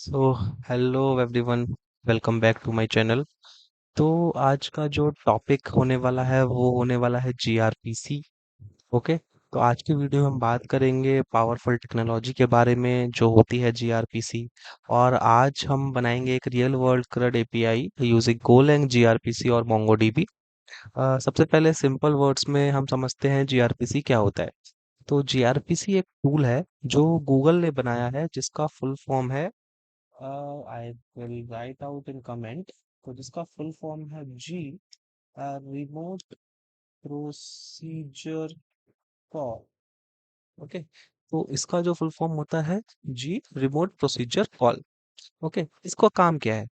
So hello everyone, welcome back to my channel. तो आज का जो टॉपिक होने वाला है वो होने वाला है जीआरपीसी। ओके। तो आज की वीडियो में हम बात करेंगे पावरफुल टेक्नोलॉजी के बारे में जो होती है जीआरपीसी। और आज हम बनाएंगे एक real world CRUD API using Golang gRPC और मोंगोडीबी। सबसे पहले सिंपल वर्ड्स में हम समझते हैं जीआरपीसी क्या होता है। तो जीआरपीसी एक टूल है जो गूगल ने बनाया है, जिसका फुल फॉर्म है, I will write out in comment. तो जिसका फुल फॉर्म है जी, रिमोट प्रोसीजर कॉल। ओके। तो इसका जो फुल फॉर्म होता है जी, रिमोट प्रोसीजर कॉल। ओके। इसका काम क्या है,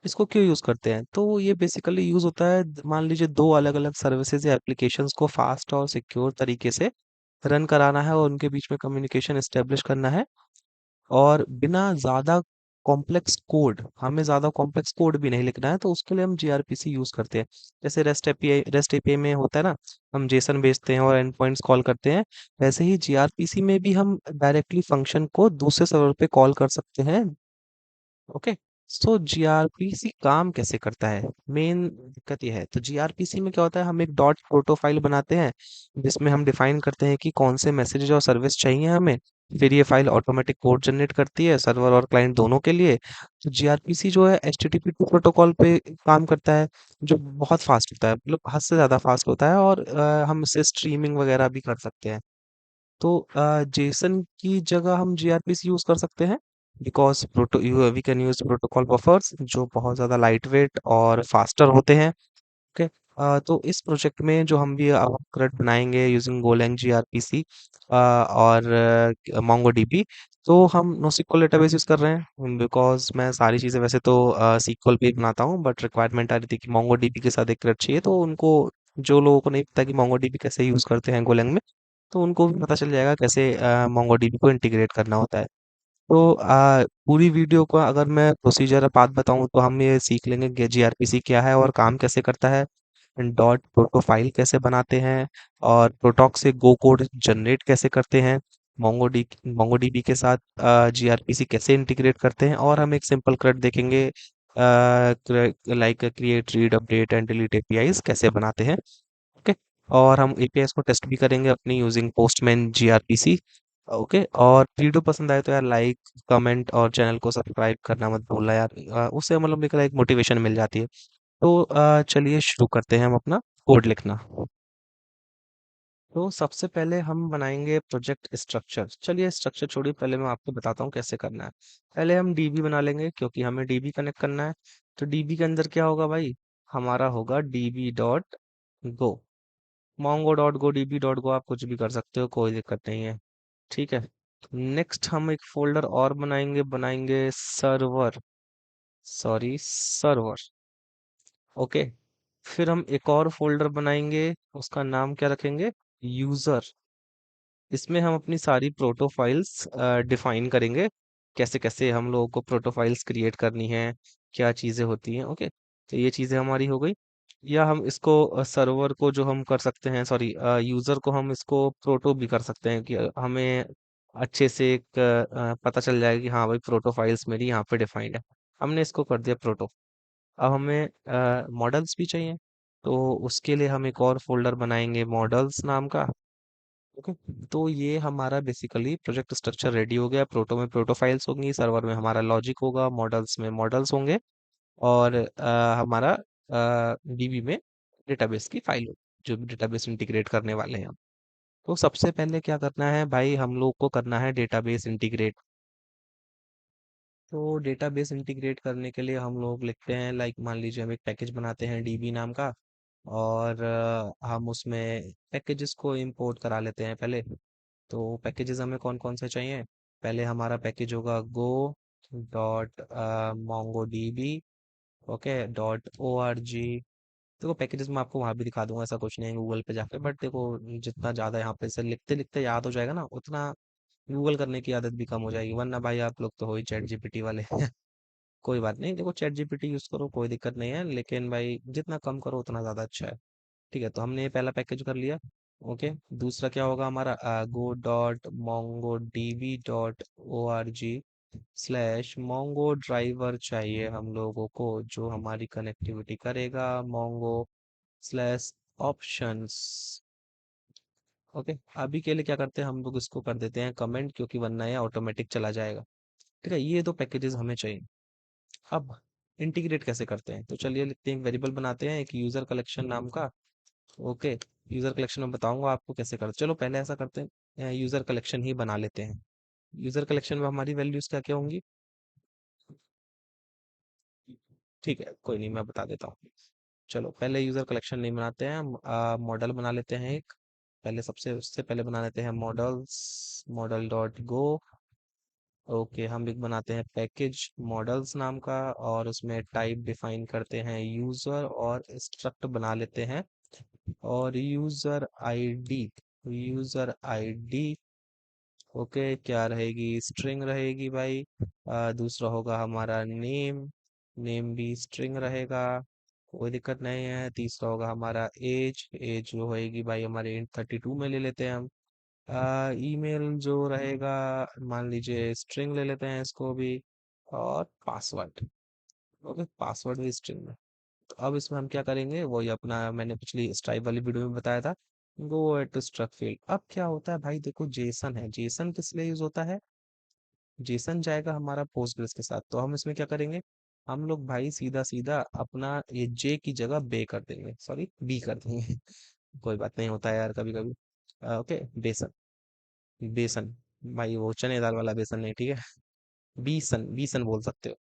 इसको क्यों यूज करते हैं? तो ये बेसिकली यूज होता है, मान लीजिए दो अलग अलग सर्विसेज या एप्लीकेशंस को फास्ट और सिक्योर तरीके से रन कराना है और उनके बीच में कम्युनिकेशन एस्टेब्लिश करना है। और बिना ज़्यादा कॉम्प्लेक्स कोड, हमें ज़्यादा कॉम्प्लेक्स कोड भी नहीं लिखना है, तो उसके लिए हम जीआरपीसी यूज़ करते हैं। जैसे रेस्ट एपीआई में होता है ना, हम जेसन भेजते हैं और एंड पॉइंट्स कॉल करते हैं। वैसे ही जीआरपीसी में भी हम डायरेक्टली फंक्शन को दूसरे सर्वर पे कॉल कर सकते हैं। ओके। सो जीआरपीसी काम कैसे करता है, मेन दिक्कत ये है। तो जीआरपीसी में क्या होता है, हम एक डॉट प्रोटो फाइल बनाते हैं जिसमें हम डिफाइन करते हैं कि कौन से मैसेज और सर्विस चाहिए हमें। फिर ये फाइल ऑटोमेटिक कोड जनरेट करती है सर्वर और क्लाइंट दोनों के लिए। तो जीआरपीसी जो है HTTP2 प्रोटोकॉल पे काम करता है, जो बहुत फास्ट होता है, मतलब हद से ज़्यादा फास्ट होता है। और हम इससे स्ट्रीमिंग वगैरह भी कर सकते हैं। तो जेसन की जगह हम जीआरपीसी यूज कर सकते हैं, because proto we can use protocol buffers जो बहुत ज़्यादा लाइट वेट और फास्टर होते हैं। ओके। तो इस प्रोजेक्ट में जो हम भी अपग्रेड बनाएंगे यूजिंग गोलैंग जीआरपीसी और मोंगोडीबी। तो हम नोस्क्ल डेटाबेस यूज कर रहे हैं, बिकॉज मैं सारी चीज़ें वैसे तो सीक्वल पे ही बनाता हूँ, बट रिक्वायरमेंट आ रही थी कि मोंगोडीबी के साथ एक CRUD चाहिए। तो उनको, जो लोगों को नहीं पता कि मोंगोडीबी कैसे यूज करते हैं गोलैंग में, तो उनको भी पता चल जाएगा कैसे मोंगोडीबी को इंटीग्रेट करना होता है। तो पूरी वीडियो को अगर मैं प्रोसीजर पाथ बताऊं तो हम ये सीख लेंगे कि जीआरपीसी क्या है और काम कैसे करता है, डॉट प्रोटो फाइल कैसे बनाते हैं, और प्रोटॉक से गो कोड जनरेट कैसे करते हैं, मोंगोडीबी के साथ जीआरपीसी कैसे इंटीग्रेट करते हैं, और हम एक सिंपल CRUD देखेंगे like create read update and delete APIs कैसे बनाते हैं। ओके। और हम एपीआईज को टेस्ट भी करेंगे अपनी यूजिंग पोस्टमैन जीआरपीसी। ओके। और वीडियो पसंद आए तो यार लाइक, कमेंट और चैनल को सब्सक्राइब करना मत भूलना यार। उससे मतलब मेरे को एक मोटिवेशन मिल जाती है। तो चलिए शुरू करते हैं हम अपना कोड लिखना। तो सबसे पहले हम बनाएंगे प्रोजेक्ट स्ट्रक्चर। चलिए स्ट्रक्चर छोड़िए, पहले मैं आपको बताता हूँ कैसे करना है। पहले हम डीबी बना लेंगे क्योंकि हमें डीबी कनेक्ट करना है। तो डीबी के अंदर क्या होगा भाई, हमारा होगा dB dot go. Mongo dot go, dB dot go, आप कुछ भी कर सकते हो, कोई दिक्कत नहीं है। ठीक है। नेक्स्ट हम एक फोल्डर और बनाएंगे, सर्वर, सॉरी सर्वर। ओके। फिर हम एक और फोल्डर बनाएंगे, उसका नाम क्या रखेंगे, यूजर। इसमें हम अपनी सारी प्रोटोफाइल्स डिफाइन करेंगे, कैसे कैसे हम लोगों को प्रोटोफाइल्स क्रिएट करनी है, क्या चीज़ें होती हैं। ओके। तो ये चीज़ें हमारी हो गई। या हम इसको सर्वर को जो हम कर सकते हैं, सॉरी यूज़र को हम इसको प्रोटो भी कर सकते हैं कि हमें अच्छे से एक पता चल जाएगा कि हाँ भाई प्रोटोफाइल्स मेरी यहाँ पे डिफाइंड है। हमने इसको कर दिया प्रोटो। अब हमें मॉडल्स भी चाहिए, तो उसके लिए हम एक और फोल्डर बनाएंगे मॉडल्स नाम का। ओके। तो ये हमारा बेसिकली प्रोजेक्ट स्ट्रक्चर रेडी हो गया। प्रोटो में प्रोटो फाइल्स होंगी, सर्वर में हमारा लॉजिक होगा, मॉडल्स में मॉडल्स होंगे, और हमारा डीबी में डेटाबेस की फाइल होगी, जो भी डेटाबेस इंटीग्रेट करने वाले हैं हम। तो सबसे पहले क्या करना है भाई, हम लोग को करना है डेटाबेस इंटीग्रेट। तो डेटाबेस इंटीग्रेट करने के लिए हम लोग लिखते हैं, लाइक मान लीजिए हम एक पैकेज बनाते हैं डीबी नाम का, और हम उसमें पैकेजेस को इंपोर्ट करा लेते हैं पहले। तो पैकेजेस हमें कौन कौन से चाहिए, पहले हमारा पैकेज होगा go dot mongo DB, okay, dot O R G. देखो पैकेजेस मैं आपको वहाँ भी दिखा दूंगा, ऐसा कुछ नहीं है गूगल पे जाके, बट देखो जितना ज़्यादा यहाँ पे से लिखते लिखते याद हो जाएगा ना, उतना गूगल करने की आदत भी कम हो जाएगी। वरना भाई आप लोग तो हो ही चैट जीपीटी वाले कोई बात नहीं, देखो चैट जीपीटी यूज़ करो, कोई दिक्कत नहीं है, लेकिन भाई जितना कम करो उतना ज़्यादा अच्छा है। ठीक है। तो हमने ये पहला पैकेज कर लिया। ओके। दूसरा क्या होगा हमारा, go dot mongo DB dot O R G. Slash mongo driver चाहिए हम लोगों को जो हमारी कनेक्टिविटी करेगा, मोंगो स्लैश ऑप्शंस। ओके, अभी के लिए क्या करते हैं हम लोग, इसको कर देते हैं कमेंट, क्योंकि वरना ये ऑटोमेटिक चला जाएगा। ठीक है, ये दो पैकेजेस हमें चाहिए। अब इंटीग्रेट कैसे करते हैं, तो चलिए लिखते हैं, वेरिएबल बनाते हैं एक यूजर कलेक्शन नाम का। ओके, यूजर कलेक्शन में बताऊंगा आपको कैसे करते, चलो पहले ऐसा करते हैं, यूजर कलेक्शन ही बना लेते हैं। यूजर कलेक्शन में हमारी वैल्यूज क्या क्या होंगी। ठीक है, कोई नहीं, मैं बता देता हूँ। चलो पहले यूजर कलेक्शन नहीं बनाते हैं हम, मॉडल बना लेते हैं एक। पहले सबसे उससे पहले बना लेते हैं models, model dot go. Okay, हम एक बनाते हैं पैकेज मॉडल्स नाम का, और उसमें टाइप डिफाइन करते हैं यूजर, और स्ट्रक्ट बना लेते हैं, और user ID, user ID. Okay, क्या रहेगी, स्ट्रिंग रहेगी भाई। दूसरा होगा हमारा नेम, नेम भी स्ट्रिंग रहेगा, कोई दिक्कत नहीं है। तीसरा होगा हमारा एज, एज जो होएगी भाई हमारे 32 में ले लेते हैं हम। ईमेल जो रहेगा, मान लीजिए स्ट्रिंग ले लेते हैं इसको भी। और पासवर्ड, ओके पासवर्ड भी स्ट्रिंग में। तो अब इसमें हम क्या करेंगे, वही अपना मैंने पिछली स्ट्राइप वाली वीडियो में बताया था, गो एट स्ट्रक्ट फील्ड। अब क्या होता है भाई, देखो जेसन है, जेसन किस लिए यूज होता है, जेसन जाएगा हमारा पोस्टग्रेस के साथ, तो हम इसमें क्या करेंगे, हम लोग भाई सीधा सीधा अपना ये जे की जगह बे कर देंगे, सॉरी बी कर देंगे। कोई बात नहीं, होता है यार कभी कभी। ओके, बेसन, बेसन, भाई वो चने दाल वाला बेसन नहीं, ठीक है, बीसन, बीसन बोल सकते हो।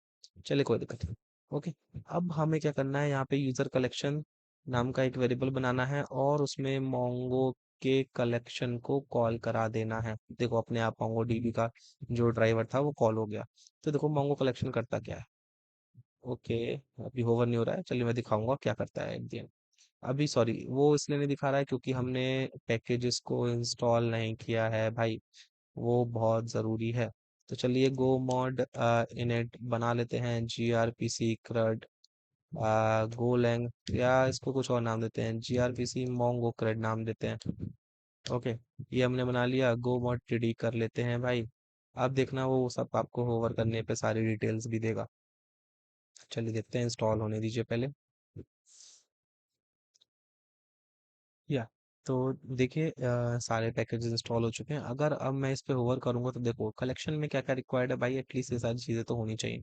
चलिए कोई दिक्कत नहीं। ओके, अब हमें क्या करना है, यहाँ पे यूजर कलेक्शन नाम का एक वेरिएबल बनाना है, और उसमें मोंगो के कलेक्शन को कॉल करा देना है। देखो अपने आप मोंगो डीबी का जो ड्राइवर था वो कॉल हो गया। तो देखो मोंगो कलेक्शन करता क्या है। ओके, अभी होवर नहीं हो रहा है, चलिए मैं दिखाऊंगा क्या करता है एट द एंड। अभी सॉरी, वो इसलिए नहीं दिखा रहा है क्योंकि हमने पैकेजेस को इंस्टॉल नहीं किया है भाई, वो बहुत ज़रूरी है। तो चलिए गो मॉड इनिट बना लेते हैं, G R P C CRUD Golang, या इसको कुछ और नाम देते हैं, G R P C mongo CRUD नाम देते हैं। ओके, ये हमने बना लिया, गो मॉड टीडी कर लेते हैं भाई। अब देखना वो सब आपको होवर करने पे सारी डिटेल्स भी देगा। चलिए देखते हैं, इंस्टॉल होने दीजिए पहले। या तो देखिए सारे पैकेजेस इंस्टॉल हो चुके हैं। अगर अब मैं इस पे होवर करूंगा तो देखो कलेक्शन में क्या क्या रिक्वायर्ड है भाई, एटलीस्ट ये सारी चीजें तो होनी चाहिए।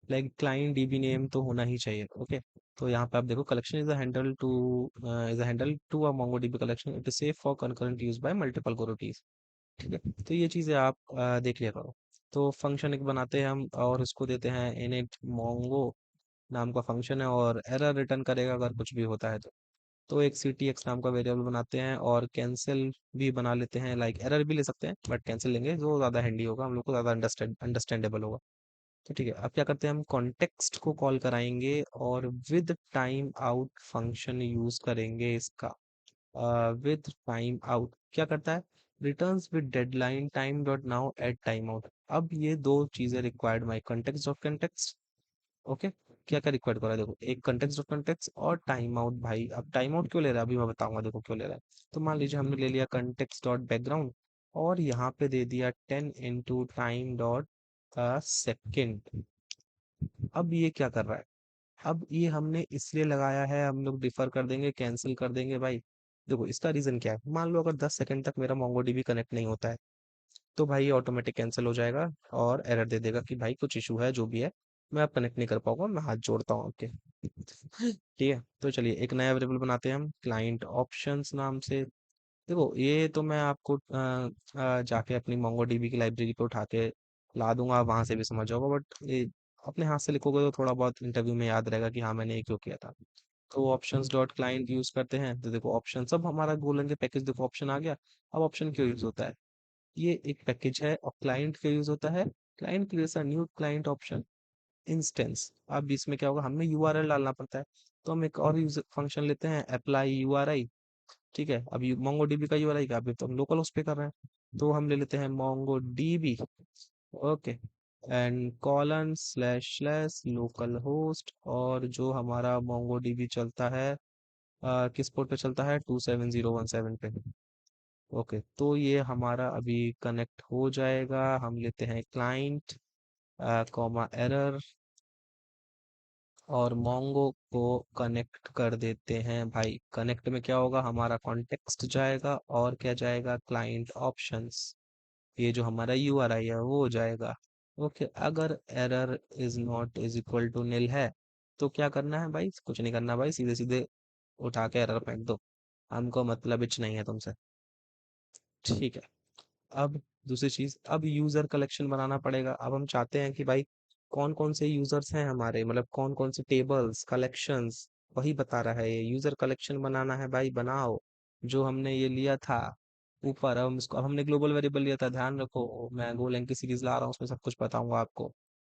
लाइक क्लाइंट डीबी नेम तो होना ही चाहिए। ओके, तो यहाँ पे आप देखो collection is a handle to a MongoDB collection, it is safe for concurrent use by multiple queries. ठीक है, तो ये चीजें आप देख लिया करो। तो फंक्शन एक बनाते हैं हम, और उसको देते हैं इनिट मोंगो नाम का फंक्शन है, और एरर रिटर्न करेगा अगर कुछ भी होता है तो एक सी टी एक्स नाम का वेरिएबल बनाते हैं, और कैंसिल भी बना लेते हैं, लाइक एरर भी ले सकते हैं बट कैंसिल लेंगे जो ज़्यादा हैंडी होगा, हम लोग को ज़्यादा अंडरस्टैंडेबल होगा। तो ठीक है, अब क्या करते हैं, हम कॉन्टेक्स्ट को कॉल कराएंगे, और with time out function use करेंगे इसका। विद टाइम आउट क्या करता है, returns with deadline time dot now at time out. अब ये दो चीजें required, my context of context. Okay, क्या क्या रिक्वायर्ड करा है, देखो एक कंटेक्स्ट डॉट कंटेक्स्ट और टाइम आउट। भाई अब टाइम आउट क्यों ले रहा है, अभी मैं बताऊंगा देखो क्यों ले रहा है। तो मान लीजिए हमने ले लिया कंटेक्स्ट डॉट बैकग्राउंड, और यहाँ पे दे दिया 10 इंटू टाइम डॉट सेकेंड। अब ये क्या कर रहा है, अब ये हमने इसलिए लगाया है, हम लोग डिफर कर देंगे, कैंसिल कर देंगे भाई। देखो इसका रीजन क्या है, मान लो अगर 10 सेकंड तक मेरा मोंगोडीबी कनेक्ट नहीं होता है, तो भाई ऑटोमेटिक कैंसिल हो जाएगा, और एरर दे देगा कि भाई कुछ इशू है, जो भी है मैं अब कनेक्ट नहीं कर पाऊंगा, मैं हाथ जोड़ता हूँ आपके। ठीक है, तो चलिए एक नया वेरिएबल बनाते हैं हम, क्लाइंट ऑप्शंस नाम से। देखो ये तो मैं आपको जाके अपनी मोंगोडीबी की लाइब्रेरी पे उठा के ला दूंगा, वहां से भी समझ जाओगे, बट ये अपने हाथ से लिखोगे तो थोड़ा बहुत इंटरव्यू में याद रहेगा कि हाँ मैंने ये क्यों किया था। तो ऑप्शंस डॉट क्लाइंट यूज करते हैं, तो देखो ऑप्शन सब हमारा गोलन के पैकेज, देखो ऑप्शन आ गया। अब ऑप्शन क्यों यूज होता है, ये एक पैकेज है, और क्लाइंट का यूज होता है, client creates a new client option instance. अब इसमें क्या होगा, हमें यूआरएल डालना पड़ता है, तो हम एक और यूजर फंक्शन लेते हैं, अप्लाई यूआरआई। ठीक है, अब मोंगो डीबी का यूआरआई का, अभी तो हम लोकल होस्ट पे कर रहे हैं, तो हम ले लेते हैं Mongo DB. Okay, and colon slash slash local host, और जो हमारा मोंगो डीबी चलता है किस पोर्ट पे चलता है, 27017 पे। ओके, तो ये हमारा अभी कनेक्ट हो जाएगा, हम लेते हैं क्लाइंट, कॉमा एरर, और मोंगो को कनेक्ट कर देते हैं भाई। कनेक्ट में क्या होगा, हमारा कॉन्टेक्स्ट जाएगा और क्या जाएगा, क्लाइंट ऑप्शंस। ये जो हमारा यूआरआई है वो हो जाएगा। ओके, अगर error is not is equal to nil है तो क्या करना है भाई, कुछ नहीं करना भाई, सीधे सीधे उठा के एरर फेंक दो। हमको मतलब इच नहीं है तुमसे। ठीक है। अब दूसरी चीज, अब यूजर कलेक्शन बनाना पड़ेगा। अब हम चाहते हैं कि भाई कौन कौन से यूजर्स हैं हमारे, मतलब कौन कौन से टेबल्स कलेक्शंस, वही बता रहा है ये। यूजर कलेक्शन बनाना है भाई, बनाओ। जो हमने ये लिया था ऊपर, अब हम इसको, अब हमने ग्लोबल वेरिएबल लिया था, ध्यान रखो मैं गोलैंग की सीरीज ला रहा हूँ, उसमें सब कुछ बताऊंगा आपको।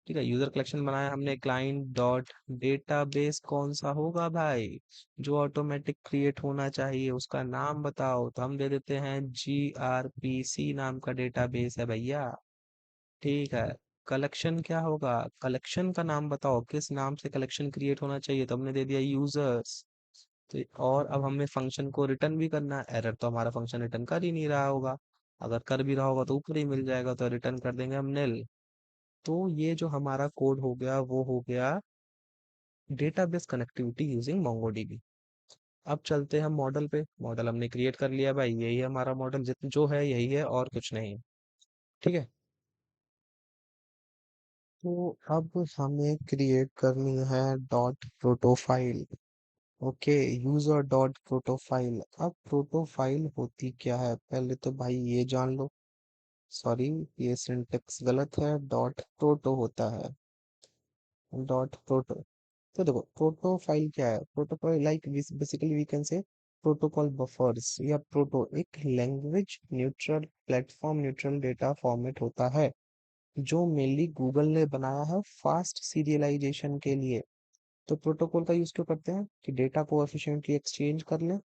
ठीक है, यूजर कलेक्शन बनाया हमने, क्लाइंट डॉट डेटाबेस कौन सा होगा भाई, जो ऑटोमेटिक क्रिएट होना चाहिए, उसका नाम बताओ। तो हम दे देते हैं GRPC नाम का डेटाबेस है भैया। ठीक है। कलेक्शन क्या होगा, कलेक्शन का नाम बताओ, किस नाम से कलेक्शन क्रिएट होना चाहिए, तो हमने दे दिया यूजर्स। तो और अब हमें फंक्शन को रिटर्न भी करना है। एरर तो हमारा फंक्शन रिटर्न कर ही नहीं रहा होगा, अगर कर भी रहा होगा तो ऊपर ही मिल जाएगा, तो रिटर्न कर देंगे हम निल। तो ये जो हमारा कोड हो गया वो हो गया डेटाबेस कनेक्टिविटी यूजिंग MongoDB। अब चलते हैं हम मॉडल पे। मॉडल हमने क्रिएट कर लिया भाई, यही है हमारा मॉडल, जित जो है यही है और कुछ नहीं। ठीक है। तो अब हमें क्रिएट करनी है dot protofile. Okay, user dot protofile. अब प्रोटोफाइल होती क्या है, पहले तो भाई ये जान लो। सॉरी, ये सिंटेक्स गलत है, डॉट प्रोटो होता है, डॉट प्रोटो। तो देखो प्रोटोफाइल क्या है, protocol like basically we can say protocol buffers, या प्रोटो एक language neutral platform neutral data format होता है, जो मेनली गूगल ने बनाया है फास्ट सीरियलाइजेशन के लिए। तो प्रोटोकॉल का यूज क्यों करते हैं, कि डेटा को एफिशिएंटली एक्सचेंज कर लें।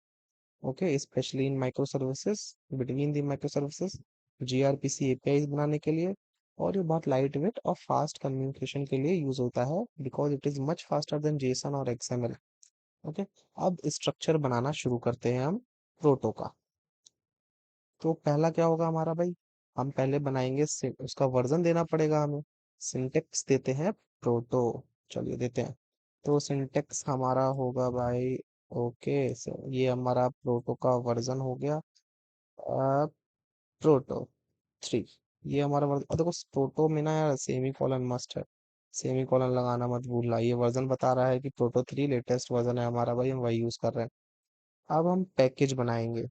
Okay, specially in micro services, between the micro services, gRPC API बनाने के लिए। और ये बहुत लाइट वेट और फास्ट कम्युनिकेशन के लिए यूज होता है, because it is much faster than JSON और एक्सएमएल। ओके। अब स्ट्रक्चर बनाना शुरू करते हैं हम प्रोटो का। तो पहला क्या होगा हमारा भाई, हम पहले बनाएंगे उसका वर्जन देना पड़ेगा हमें। सिंटेक्स देते हैं प्रोटो, चलिए देते हैं। तो सिंटेक्स हमारा होगा भाई, ओके, ये हमारा प्रोटो का वर्जन हो गया, प्रोटो 3। ये हमारा वर्जन, और देखो प्रोटो में ना यार सेमी कॉलन मस्ट है, सेमी कॉलन लगाना मत भूलना। ये वर्जन बता रहा है कि प्रोटो 3 लेटेस्ट वर्जन है हमारा भाई, हम वही यूज कर रहे हैं। अब हम पैकेज बनाएंगे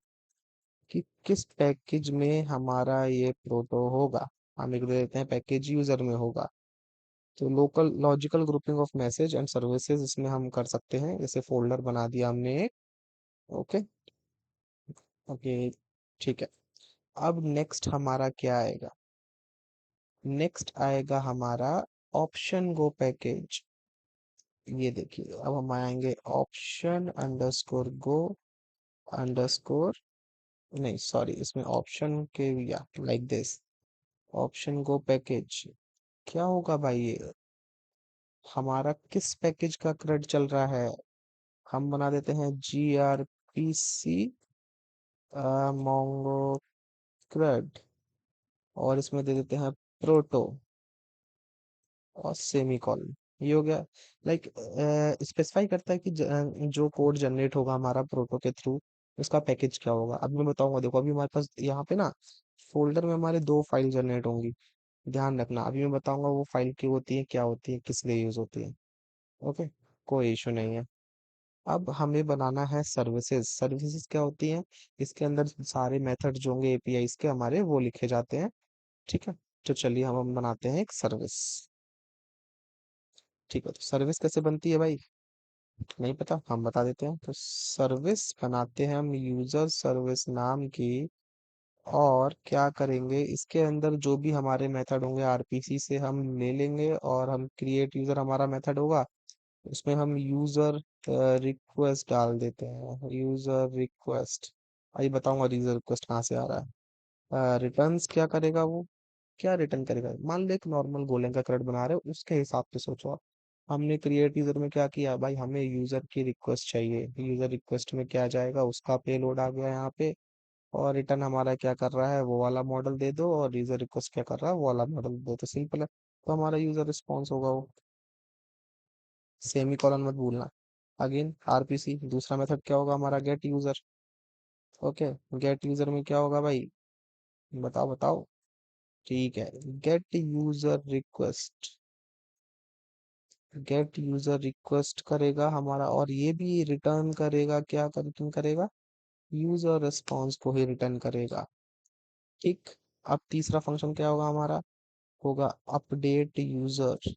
कि किस पैकेज में हमारा ये प्रोटो होगा। हम एक दे देते हैं पैकेज यूजर में होगा। तो local logical grouping of message and services इसमें हम कर सकते हैं, जैसे फोल्डर बना दिया हमने एक। ओके। ओके, ठीक है। अब नेक्स्ट हमारा क्या आएगा, नेक्स्ट आएगा हमारा ऑप्शन गो पैकेज। ये देखिए, अब हम आएंगे ऑप्शन अंडरस्कोर गो अंडरस्कोर, नहीं सॉरी, इसमें ऑप्शन के, या like this, option go package. क्या होगा भाई ये, हमारा किस पैकेज का क्रेड चल रहा है। हम बना देते हैं GRPC मोंगो क्रेड, और इसमें दे देते हैं प्रोटो और सेमी कॉलन। ये हो गया। लाइक स्पेसिफाई करता है कि जो कोड जनरेट होगा हमारा प्रोटो के थ्रू, उसका पैकेज क्या होगा। अब मैं बताऊंगा, देखो अभी हमारे पास यहाँ पे ना फोल्डर में हमारे दो फाइल जनरेट होंगी। ध्यान रखना, अभी मैं बताऊंगा वो फाइल क्यों होती है, क्या होती है, किस लिए यूज होती है। ओके, कोई इशू नहीं है। अब हमें बनाना है सर्विसेज। सर्विसेज क्या होती हैं, इसके अंदर सारे मेथड जो होंगे एपीआई के हमारे, वो लिखे जाते हैं। ठीक है। तो चलिए हम बनाते हैं एक सर्विस। ठीक है, तो सर्विस कैसे बनती है भाई, नहीं पता, हम बता देते हैं। तो सर्विस बनाते हैं हम यूजर सर्विस नाम की, और क्या करेंगे, इसके अंदर जो भी हमारे मेथड होंगे आरपीसी से हम ले लेंगे, और हम क्रिएट यूजर हमारा मेथड होगा, उसमें हम यूजर रिक्वेस्ट डाल देते हैं, यूजर रिक्वेस्ट। अभी बताऊंगा यूजर रिक्वेस्ट कहाँ से आ रहा है। रिटर्न्स क्या करेगा वो, क्या रिटर्न करेगा, मान लो एक नॉर्मल गोलैंग का क्रेड बना रहे हो, उसके हिसाब से सोचो आप। हमने क्रिएट यूजर में क्या किया भाई, हमें यूजर की रिक्वेस्ट चाहिए, यूजर रिक्वेस्ट में क्या जाएगा, उसका पेलोड आ गया यहाँ पे। और रिटर्न हमारा क्या कर रहा है, वो वाला मॉडल दे दो, और यूजर रिक्वेस्ट क्या कर रहा है, वो वाला मॉडल दे दो, तो सिंपल है। तो हमारा यूजर रिस्पॉन्स होगा वो। सेमी कॉलन मत भूलना। अगेन आरपीसी दूसरा मेथड क्या होगा हमारा, get user. Okay, gate user में क्या होगा भाई, बताओ बताओ। ठीक है, gate user request. Gate user request करेगा हमारा, और ये भी रिटर्न करेगा, क्या रिटर्न करेगा, यूजर रिस्पॉन्स को ही रिटर्न करेगा। ठीक। अब तीसरा फंक्शन क्या होगा हमारा, होगा अपडेट यूजर।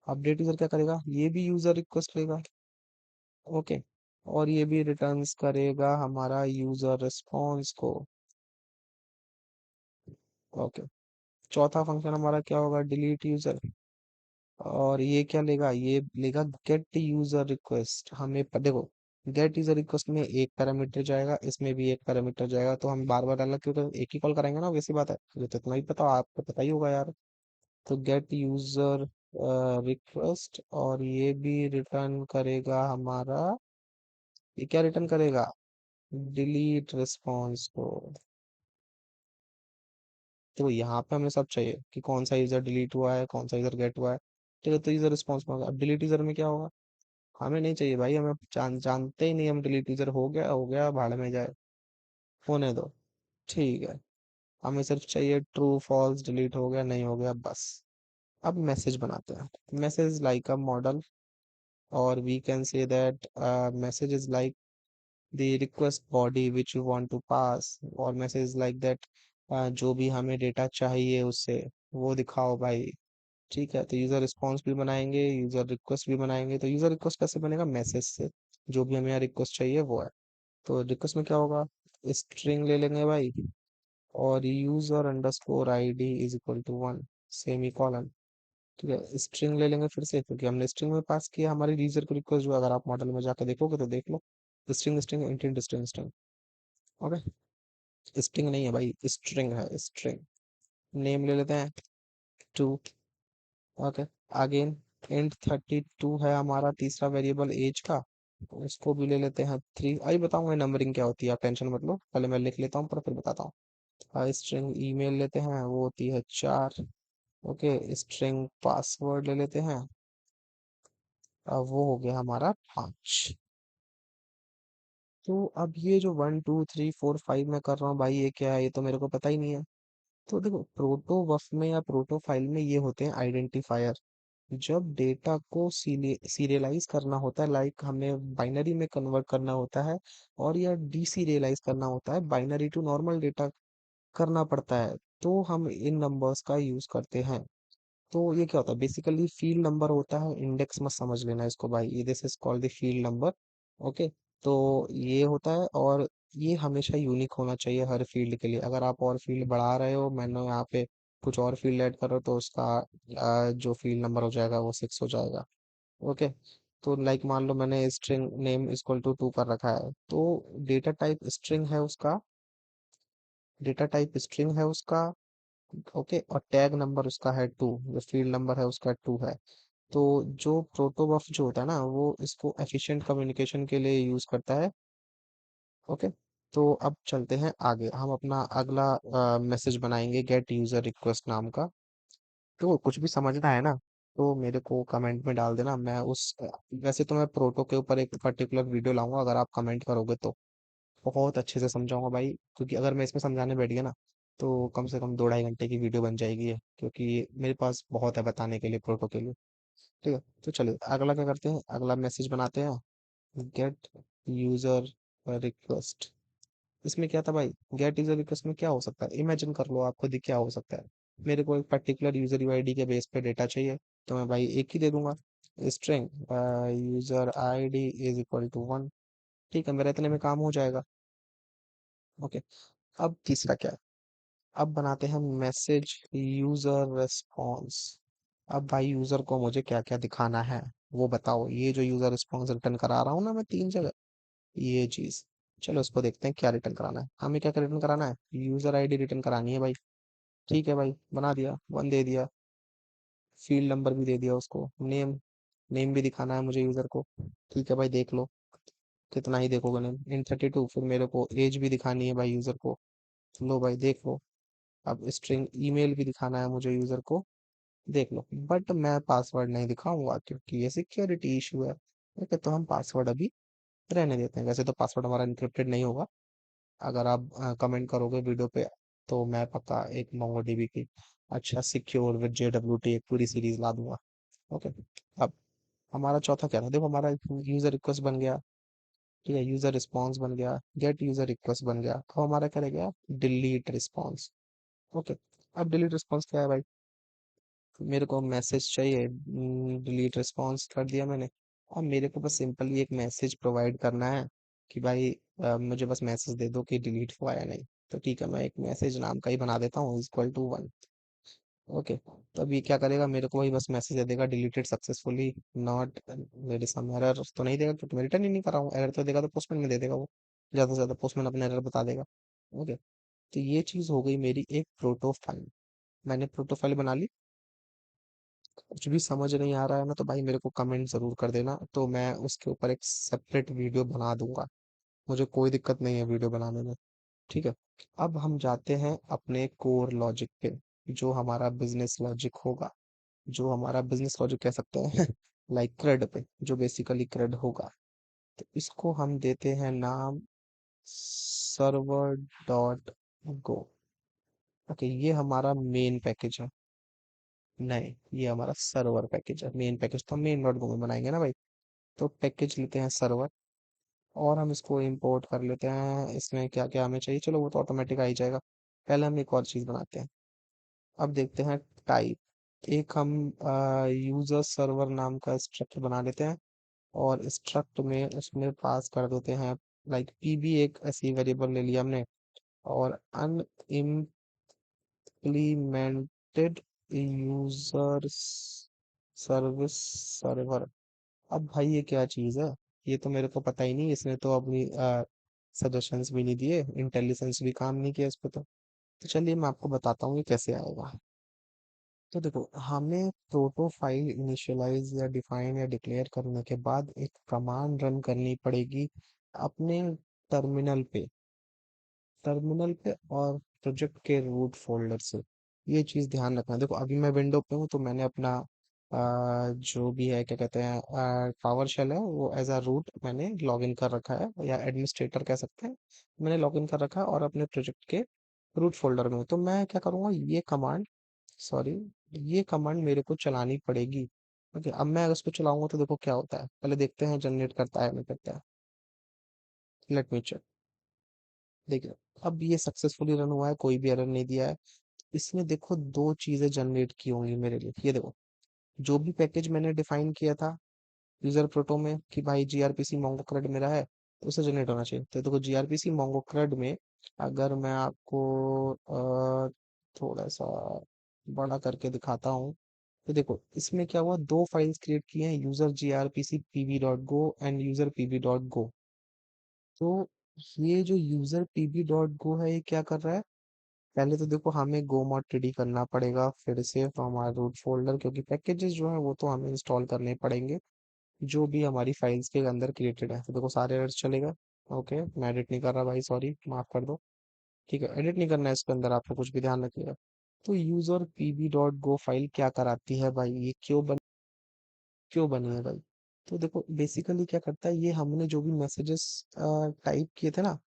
अपडेट यूजर क्या करेगा, ये भी यूजर रिक्वेस्ट लेगा। ओके, और ये भी रिटर्न्स करेगा हमारा यूजर रिस्पॉन्स को। ओके, चौथा फंक्शन हमारा क्या होगा, डिलीट यूजर। और ये क्या लेगा, ये लेगा गेट यूजर रिक्वेस्ट। देखो, गेट यूजर रिक्वेस्ट में एक पैरामीटर जाएगा, इसमें भी एक पैरामीटर जाएगा, तो हम बार बार अलग क्यों एक ही कॉल करेंगे ना, वैसी बात है, ये तो इतना ही पता, आपको पता ही होगा यार। तो गेट यूजर रिक्वेस्ट, और ये भी रिटर्न करेगा हमारा, ये क्या रिटर्न करेगा, डिलीट रिस्पॉन्स को। तो यहाँ पे हमें सब चाहिए कि कौन सा यूजर डिलीट हुआ है, कौन सा यूजर गेट हुआ है। ठीक है, तो यूजर रिस्पॉन्स में होगा। अब डिलीट यूजर में क्या होगा, हमें नहीं चाहिए भाई, हमें जानते ही नहीं हम, डिलीट यूजर हो गया भाड़ में जाए, होने दो। ठीक है, हमें सिर्फ चाहिए ट्रू फॉल्स, डिलीट हो गया नहीं हो गया बस। अब मैसेज बनाते हैं। मैसेज लाइक अ मॉडल, और we can say that message is like the request body which you want to pass, और मैसेज लाइक दैट जो भी हमें डेटा चाहिए उससे वो दिखाओ भाई। ठीक है, तो यूजर रिस्पॉन्स भी बनाएंगे, यूजर रिक्वेस्ट भी बनाएंगे। तो यूजर रिक्वेस्ट कैसे बनेगा, मैसेज से, जो भी हमें यहाँ रिक्वेस्ट चाहिए वो है। तो रिक्वेस्ट में क्या होगा, स्ट्रिंग ले लेंगे भाई, और user underscore ID is equal to 1, semicolon. ठीक है, स्ट्रिंग ले लेंगे फिर से, क्योंकि हमने स्ट्रिंग में पास किया हमारी यूजर को रिक्वेस्ट, जो अगर आप मॉडल में जाकर देखोगे तो देख लो, string string intent string string. Okay, string नहीं है भाई, स्ट्रिंग है, स्ट्रिंग। नेम ले लेते हैं 2। ओके, अगेन इंट 32 है हमारा तीसरा वेरिएबल एज का, उसको भी ले लेते हैं 3। अभी बताऊंगा नंबरिंग क्या होती है, आप टेंशन मत लो, पहले मैं लिख लेता हूँ पर फिर बताता हूँ। स्ट्रिंग ईमेल लेते हैं, वो होती है 4। ओके, स्ट्रिंग पासवर्ड ले लेते हैं, वो हो गया हमारा 5। तो अब ये जो 1 2 3 4 5 मैं कर रहा हूँ भाई, ये क्या है, ये तो मेरे को पता ही नहीं है। तो देखो, प्रोटो बफ में या प्रोटो फाइल में ये होते हैं आइडेंटिफायर। जब डेटा को सीरियलाइज करना होता है, लाइक हमें बाइनरी में कन्वर्ट करना होता है, और या डीसीरियलाइज करना होता है, बाइनरी टू नॉर्मल डेटा करना पड़ता है, तो हम इन नंबर्स का यूज करते हैं। तो ये क्या होता है, बेसिकली फील्ड नंबर होता है, इंडेक्स मत समझ लेना इसको भाई, ये this is called the field number. Okay, तो ये होता है, और ये हमेशा यूनिक होना चाहिए हर फील्ड के लिए। अगर आप और फील्ड बढ़ा रहे हो, मैंने यहाँ पे कुछ और फील्ड ऐड कर रहे हो, तो उसका जो फील्ड नंबर हो जाएगा वो 6 हो जाएगा। ओके, तो लाइक मान लो मैंने स्ट्रिंग नेम इक्वल टू 2 कर रखा है, तो डेटा टाइप स्ट्रिंग है उसका, डेटा टाइप स्ट्रिंग है उसका। ओके, और टैग नंबर उसका है 2, जो फील्ड नंबर है उसका 2 है। तो जो प्रोटोबफ जो होता है ना, वो इसको एफिशिएंट कम्युनिकेशन के लिए यूज करता है। ओके, तो अब चलते हैं आगे, हम अपना अगला मैसेज बनाएंगे गेट यूजर रिक्वेस्ट नाम का। तो कुछ भी समझना है ना, तो मेरे को कमेंट में डाल देना, मैं वैसे तो मैं प्रोटो के ऊपर एक पर्टिकुलर वीडियो लाऊंगा, अगर आप कमेंट करोगे तो बहुत अच्छे से समझाऊंगा भाई, क्योंकि अगर मैं इसमें समझाने बैठ गया ना, तो कम से कम 2 ढाई घंटे की वीडियो बन जाएगी ये, क्योंकि मेरे पास बहुत है बताने के लिए प्रोटो के लिए। ठीक है, तो चलिए अगला क्या करते हैं, अगला मैसेज बनाते हैं, गेट यूजर रिक्वेस्ट। इसमें क्या था भाई, गेट यूजर रिक्वेस्ट में क्या हो सकता है, इमेजिन कर लो आप खुद ही क्या हो सकता है। मेरे को एक पर्टिकुलर यूजर यूआईडी के बेस पे डेटा चाहिए, तो मैं भाई एक ही दे दूंगा, string user ID is equal to 1। ठीक है, मेरा इतने में काम हो जाएगा। ओके, अब तीसरा क्या है, अब बनाते हैं मैसेज यूजर रेस्पॉन्स। अब भाई यूजर को मुझे क्या क्या दिखाना है वो बताओ, ये जो यूजर रिस्पॉन्स रिटर्न करा रहा हूँ ना मैं 3 जगह, ये चीज, चलो उसको देखते हैं क्या रिटर्न कराना है हमें, क्या रिटर्न कराना है, यूजर आईडी रिटर्न करानी है भाई। ठीक है भाई, बना दिया, 1 दे दिया, फील्ड नंबर भी दे दिया उसको, नेम, नेम भी दिखाना है मुझे यूजर को। ठीक है भाई, देख लो, कितना ही देखोगे नेम, इन 32। फिर मेरे को एज भी दिखानी है भाई यूजर को, लो भाई देख लो। अब स्ट्रिंग ईमेल भी दिखाना है मुझे यूजर को, देख लो, बट मैं पासवर्ड नहीं दिखाऊंगा क्योंकि ये सिक्योरिटी इशू है। ठीक है, तो हम पासवर्ड अभी रहने देते हैं। वैसे तो पासवर्ड हमारा इनक्रिप्टेड नहीं होगा। अगर आप कमेंट करोगे वीडियो पे तो मैं पक्का एक मोंगोडीबी की अच्छा सिक्योर विद JWT एक पूरी सीरीज ला दूंगा। ओके। अब हमारा चौथा क्या था, देखो हमारा यूजर रिक्वेस्ट बन गया। ठीक है, यूजर रिस्पॉन्स बन गया, गेट यूजर रिक्वेस्ट बन गया। अब हमारा क्या रह गया, डिलीट रिस्पॉन्स। ओके। अब डिलीट रिस्पॉन्स क्या है भाई, मेरे को मैसेज चाहिए, डिलीट रिस्पॉन्स कर दिया मैंने। अब मेरे को बस सिंपली एक मैसेज प्रोवाइड करना है कि भाई मुझे बस मैसेज दे दो कि डिलीट हुआ या नहीं। तो ठीक है, मैं एक मैसेज नाम का ही बना देता हूँ, इक्वल टू 1। ओके। तो अभी क्या करेगा, मेरे को वही बस मैसेज दे देगा, डिलीटेड सक्सेसफुली, नॉट, मेरे सम एरर तो नहीं देगा क्योंकि मैं रिटर्न ही नहीं कर रहा हूँ। एरर तो देगा तो पोस्टमैन में दे देगा वो, ज्यादा से ज्यादा पोस्टमैन अपना एरर बता देगा। ओके। तो ये चीज हो गई मेरी एक प्रोटोफाइल। मैंने प्रोटोफाइल बना ली। कुछ भी समझ नहीं आ रहा है ना तो भाई मेरे को कमेंट जरूर कर देना, तो मैं उसके ऊपर एक सेपरेट वीडियो बना दूंगा। मुझे कोई दिक्कत नहीं है वीडियो बनाने में। ठीक है। अब हम जाते हैं अपने कोर लॉजिक पे, जो हमारा बिजनेस लॉजिक होगा, जो हमारा बिजनेस लॉजिक कह सकते हैं लाइक क्रेड पे, जो बेसिकली क्रेड होगा। तो इसको हम देते हैं नाम सर्वर डॉट गो। ओके, ये हमारा मेन पैकेज है। नहीं, ये हमारा सर्वर पैकेज है। मेन पैकेज तो हम मेन डॉट गो में बनाएंगे ना भाई। तो पैकेज लेते हैं सर्वर, और हम इसको इंपोर्ट कर लेते हैं। इसमें क्या क्या हमें चाहिए, चलो वो तो ऑटोमेटिक आ ही जाएगा। पहले हम एक और चीज बनाते हैं। अब देखते हैं टाइप। एक हम यूजर सर्वर नाम का स्ट्रक्चर बना लेते हैं, और स्ट्रक्ट में उसमें पास कर देते हैं लाइक पीबी, एक ऐसी वेरिएबल ले लिया हमने। और अनइम्प्लीमेंटेड यूजर सर्विस सर्वर। अब भाई ये क्या चीज है, ये तो मेरे को पता ही नहीं। इसने तो अपनी सजेशंस भी नहीं दिए, इंटेलिजेंस भी काम नहीं किया इस पे तो चलिए मैं आपको बताता हूँ ये कैसे आएगा। तो देखो, हमें प्रोटोफाइल इनिशियलाइज या डिफाइन या डिक्लेयर करने के बाद एक कमांड रन करनी पड़ेगी अपने टर्मिनल पे, और प्रोजेक्ट के रूट फोल्डर से। ये चीज ध्यान रखना। देखो अभी मैं विंडो पे हूँ तो मैंने अपना जो भी है क्या कहते हैं पावर शेल है वो एज अ रूट मैंने लॉगिन कर रखा है, या एडमिनिस्ट्रेटर कह सकते हैं। मैंने लॉगिन कर रखा है और अपने प्रोजेक्ट के रूट फोल्डर में हूँ। तो मैं क्या करूँगा, ये कमांड, सॉरी, ये कमांड मेरे को चलानी पड़ेगी। ओके, अब मैं उसको चलाऊंगा तो देखो क्या होता है, पहले देखते हैं जनरेट करता है नहीं करता है। Let me check. देखिए, अब ये सक्सेसफुली रन हुआ है, कोई भी एरर नहीं दिया है। इसने देखो दो चीजें जनरेट की होंगी मेरे लिए। ये देखो, जो भी पैकेज मैंने डिफाइन किया था यूजर प्रोटो में कि भाई जीआरपीसी मोंगो क्रेड मेरा है, तो उसे जनरेट होना चाहिए। तो देखो जीआरपीसी मोंगो क्रेड में अगर मैं आपको थोड़ा सा बड़ा करके दिखाता हूँ, तो देखो इसमें क्या हुआ, दो फाइल्स क्रिएट की हैं, user gRPC PV dot go and user PV dot go. तो ये जो यूजर पीवी डॉट गो है ये क्या कर रहा है, पहले तो देखो हमें गो मॉड टीडी करना पड़ेगा फिर से फ्रॉम हमारा रूट फोल्डर, क्योंकि पैकेजेस जो है वो तो हमें इंस्टॉल करने पड़ेंगे जो भी हमारी फाइल्स के अंदर क्रिएटेड है। तो देखो सारे एरर्स चलेगा। ओके, मैं एडिट नहीं कर रहा भाई, सॉरी, माफ कर दो। ठीक है, एडिट नहीं करना है इसके अंदर, आपको कुछ भी ध्यान रखिएगा। तो user PB dot go file क्या कराती है भाई, ये क्यों बनी है भाई। तो देखो बेसिकली क्या करता है, ये हमने जो भी मैसेजेस टाइप किए थे ना,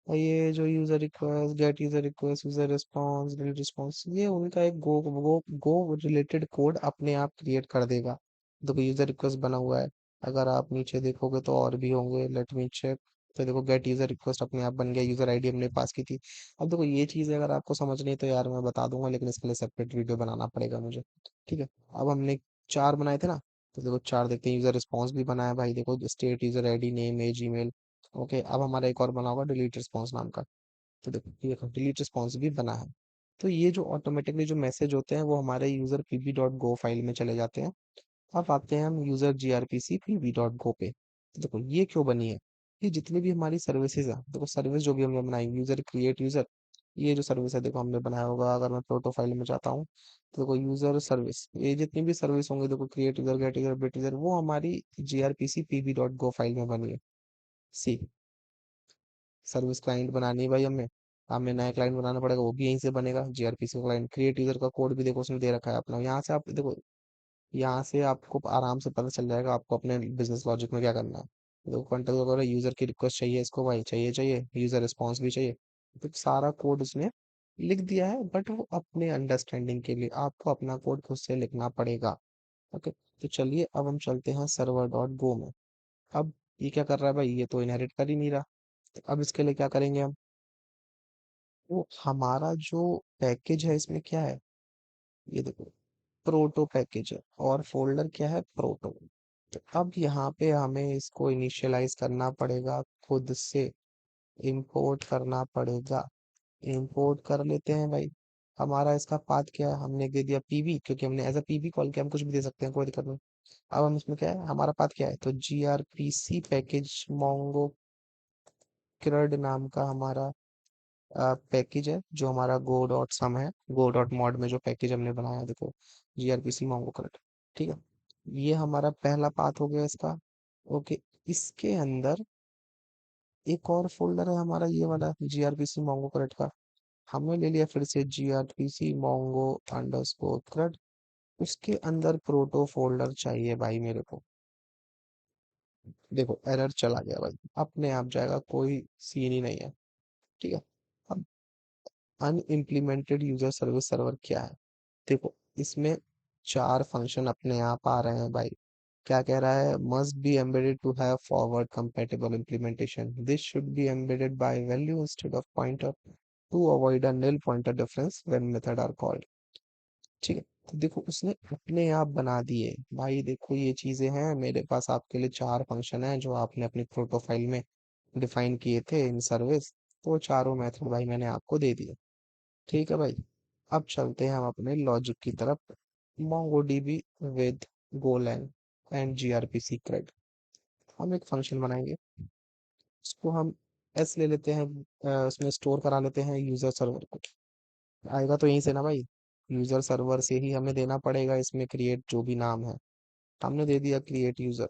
और ये जो user request, gate user request, user response, delete response, ये उनका एक गो रिलेटेड कोड अपने आप क्रिएट कर देगा। देखो यूजर रिक्वेस्ट बना हुआ है, अगर आप नीचे देखोगे तो और भी होंगे, लेट मी चेक। तो देखो गेट यूजर रिक्वेस्ट अपने आप बन गया, यूजर आईडी हमने पास की थी। अब देखो ये चीज अगर आपको समझ नहीं तो यार मैं बता दूंगा, लेकिन इसके लिए सेपरेट वीडियो बनाना पड़ेगा मुझे। ठीक है। अब हमने चार बनाए थे ना, तो देखो चार देखते हैं। यूजर रिस्पॉन्स भी बना है भाई, देखो state, user ID, name, age, email. Okay, अब हमारा एक और बना होगा डिलीट रिस्पॉन्स नाम का। तो देखो ये डिलीट रिस्पॉन्स भी बना है। तो ये जो ऑटोमेटिकली जो मैसेज होते हैं वो हमारे user PB dot go file में चले जाते हैं। अब आते हैं हम user gRPC PB dot go पे। तो देखो ये क्यों बनी है, ये जितनी भी हमारी सर्विसेज है, देखो सर्विस जो भी हमने बनाई, यूजर क्रिएट यूजर, ये जो सर्विस है देखो हमने बनाया होगा। अगर मैं प्रोटो फाइल में जाता हूँ तो देखो यूजर सर्विस, ये जितनी भी सर्विस होंगे देखो create user, gate user, bit user, वो हमारी gRPC PB dot go file में बनी है। सी सर्विस क्लाइंट बनानी है भाई हमें, हमें नया क्लाइंट बनाना पड़ेगा, वो भी यहीं से बनेगा, जीआरपीसी क्लाइंट। क्रिएट यूजर का कोड भी देखो उसने दे रखा है अपना, यहाँ से आप देखो, यहाँ से आपको आराम से पता चल जाएगा आपको अपने बिजनेस लॉजिक में क्या करना है। देखो कॉन्टेक्ट वगैरह, यूजर की रिक्वेस्ट चाहिए इसको भाई, चाहिए चाहिए, यूजर रिस्पॉन्स भी चाहिए। तो सारा कोड उसने लिख दिया है, बट वो अपने अंडरस्टैंडिंग के लिए आपको अपना कोड खुद से लिखना पड़ेगा। ओके, तो चलिए अब हम चलते हैं सर्वर डॉट गो में। अब ये क्या कर रहा है भाई, ये तो इनहेरिट कर ही नहीं रहा। तो अब इसके लिए क्या करेंगे हम, वो हमारा जो पैकेज है इसमें क्या है, ये देखो, प्रोटो पैकेज है, और फोल्डर क्या है, प्रोटो। तो अब यहाँ पे हमें इसको इनिशियलाइज करना पड़ेगा खुद से, इंपोर्ट करना पड़ेगा। इंपोर्ट कर लेते हैं भाई। हमारा इसका पाथ क्या है, हमने दे दिया पीवी, क्योंकि हमने एज अ पीवी कॉल किया, हम कुछ भी दे सकते हैं, कोई दिक्कत नहीं। अब हम इसमें क्या है, हमारा पाथ क्या है, तो जीआरपीसी पैकेज मोंगो क्रड नाम का हमारा पैकेज है, जो हमारा गो डॉट सम है, गो डॉट मॉड में जो पैकेज हमने बनाया है, देखो, जीआरपीसी मोंगो क्रड। ठीक है, ये हमारा पहला पाथ हो गया इसका। ओके, इसके अंदर एक और फोल्डर है हमारा, ये वाला जीआरपीसी मोंगो क्रड का। हमने ले लिया फिर से जीआरपीसी मोंगो अंडरस्कोर क्रड। उसके अंदर प्रोटो फोल्डर चाहिए भाई मेरे को। देखो एरर चला गया भाई, अपने आप जाएगा, कोई सीन ही नहीं है। ठीक है, अब अनइम्प्लीमेंटेड यूजर सर्विस सर्वर क्या है, देखो, इसमें 4 फंक्शन अपने आप आ रहे हैं भाई। क्या कह रहा है, must be embedded to have forward compatible implementation, this should be embedded by value instead of pointer to avoid a null pointer difference when method are called। ठीक है, तो देखो उसने अपने आप बना दिए भाई। देखो ये चीजें हैं मेरे पास, आपके लिए 4 फंक्शन हैं जो आपने अपनी प्रोटोफाइल में डिफाइन किए थे इन सर्विस। तो चारों मेथड भाई मैंने आपको दे दिए। ठीक है भाई, अब चलते हैं हम अपने लॉजिक की तरफ। MongoDB with Golang and gRPC CRUD, हम एक फंक्शन बनाएंगे, उसको हम एस ले लेते हैं, उसमें स्टोर करा लेते हैं यूजर सर्वर को। आएगा तो यहीं से ना भाई, यूजर सर्वर से ही हमें देना पड़ेगा, इसमें क्रिएट जो भी नाम है हमने दे दिया, क्रिएट यूजर।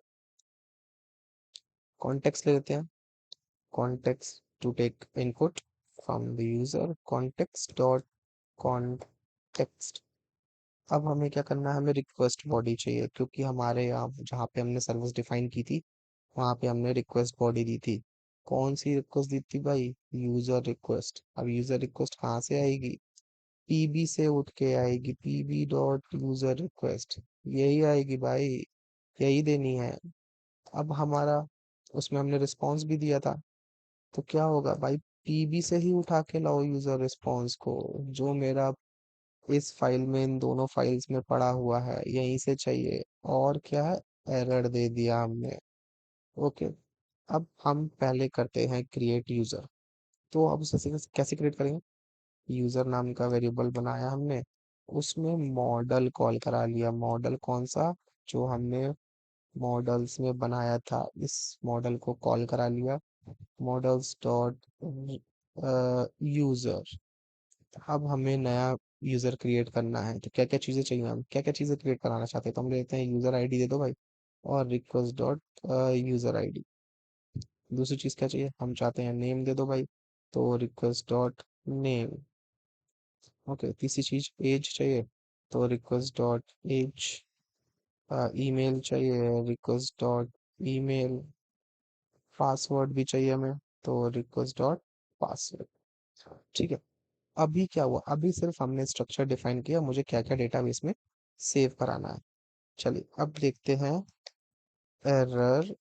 कॉन्टेक्स्ट ले लेते हैं, context to take input from the user, context dot context. अब हमें क्या करना है, हमें रिक्वेस्ट बॉडी चाहिए, क्योंकि हमारे यहाँ जहाँ पे हमने सर्विस डिफाइन की थी वहाँ पे हमने रिक्वेस्ट बॉडी दी थी। कौन सी रिक्वेस्ट दी थी भाई, यूजर रिक्वेस्ट। अब यूजर रिक्वेस्ट कहाँ से आएगी, पीबी से उठ के आएगी, पीबी डॉट यूजर रिक्वेस्ट, यही आएगी भाई, यही देनी है। अब हमारा उसमें हमने रिस्पॉन्स भी दिया था, तो क्या होगा भाई, पीबी से ही उठा के लाओ यूजर रिस्पॉन्स को, जो मेरा इस फाइल में, इन दोनों फाइल्स में पड़ा हुआ है, यहीं से चाहिए। और क्या है, एरर दे दिया हमने। ओके, अब हम पहले करते हैं क्रिएट यूजर। तो अब उसे कैसे क्रिएट करेंगे, यूजर नाम का वेरिएबल बनाया हमने, उसमें मॉडल कॉल करा लिया। मॉडल कौन सा, जो हमने मॉडल्स में बनाया था, इस मॉडल को कॉल करा लिया, मॉडल्स डॉट यूजर। अब हमें नया यूजर क्रिएट करना है, तो क्या क्या चीजें चाहिए, हम क्या क्या चीजें क्रिएट कराना चाहते हैं, तो हम लेते हैं यूजर आईडी दे दो भाई, और रिक्वेस्ट डॉट यूजर आईडी। दूसरी चीज क्या चाहिए, हम चाहते हैं नेम दे दो भाई, तो रिक्वेस्ट डॉट नेम। ओके, तीसरी चीज एज चाहिए, तो रिक्वेस्ट डॉट एज। ईमेल चाहिए, रिक्वेस्ट डॉट ईमेल। पासवर्ड भी चाहिए हमें, तो रिक्वेस्ट डॉट पासवर्ड। ठीक है, अभी क्या हुआ, अभी सिर्फ हमने स्ट्रक्चर डिफाइन किया, मुझे क्या क्या डेटाबेस में सेव कराना है। चलिए अब देखते हैं, एरर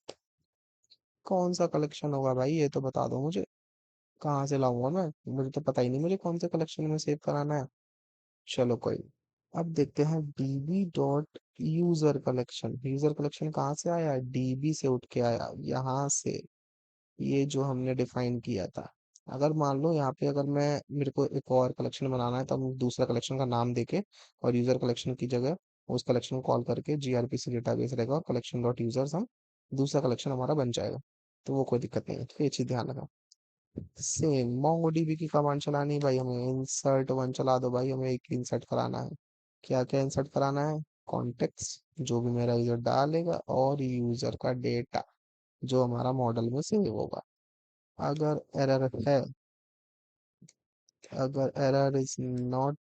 कौन सा कलेक्शन होगा भाई, ये तो बता दो मुझे, कहाँ से लाऊंगा मैं, मुझे तो पता ही नहीं मुझे कौन से कलेक्शन में सेव कराना है। चलो कोई, अब देखते हैं dB dot user collection. User collection कहाँ से आया, डीबी से उठ के आया, यहाँ से, ये जो हमने डिफाइन किया था। अगर मान लो यहाँ पे, अगर मैं, मेरे को एक और कलेक्शन बनाना है, तो हम दूसरा कलेक्शन का नाम देके और यूजर कलेक्शन की जगह उस कलेक्शन को कॉल करके जीआरपीसी डेटाबेस रहेगा, और कलेक्शन डॉट यूजर्स, हम दूसरा कलेक्शन हमारा बन जाएगा। तो वो कोई दिक्कत नहीं है, तो ये चीज ध्यान रखा। सेम मोंगोडीबी की कमांड चलानी भाई, हमें इंसर्ट वन चला दो भाई, हमें एक इंसर्ट कराना है। क्या क्या इंसर्ट कराना है, कॉन्टेक्स्ट जो भी मेरा यूजर डालेगा, और यूजर का डेटा जो हमारा मॉडल में सेव होगा। अगर एरर है अगर error is not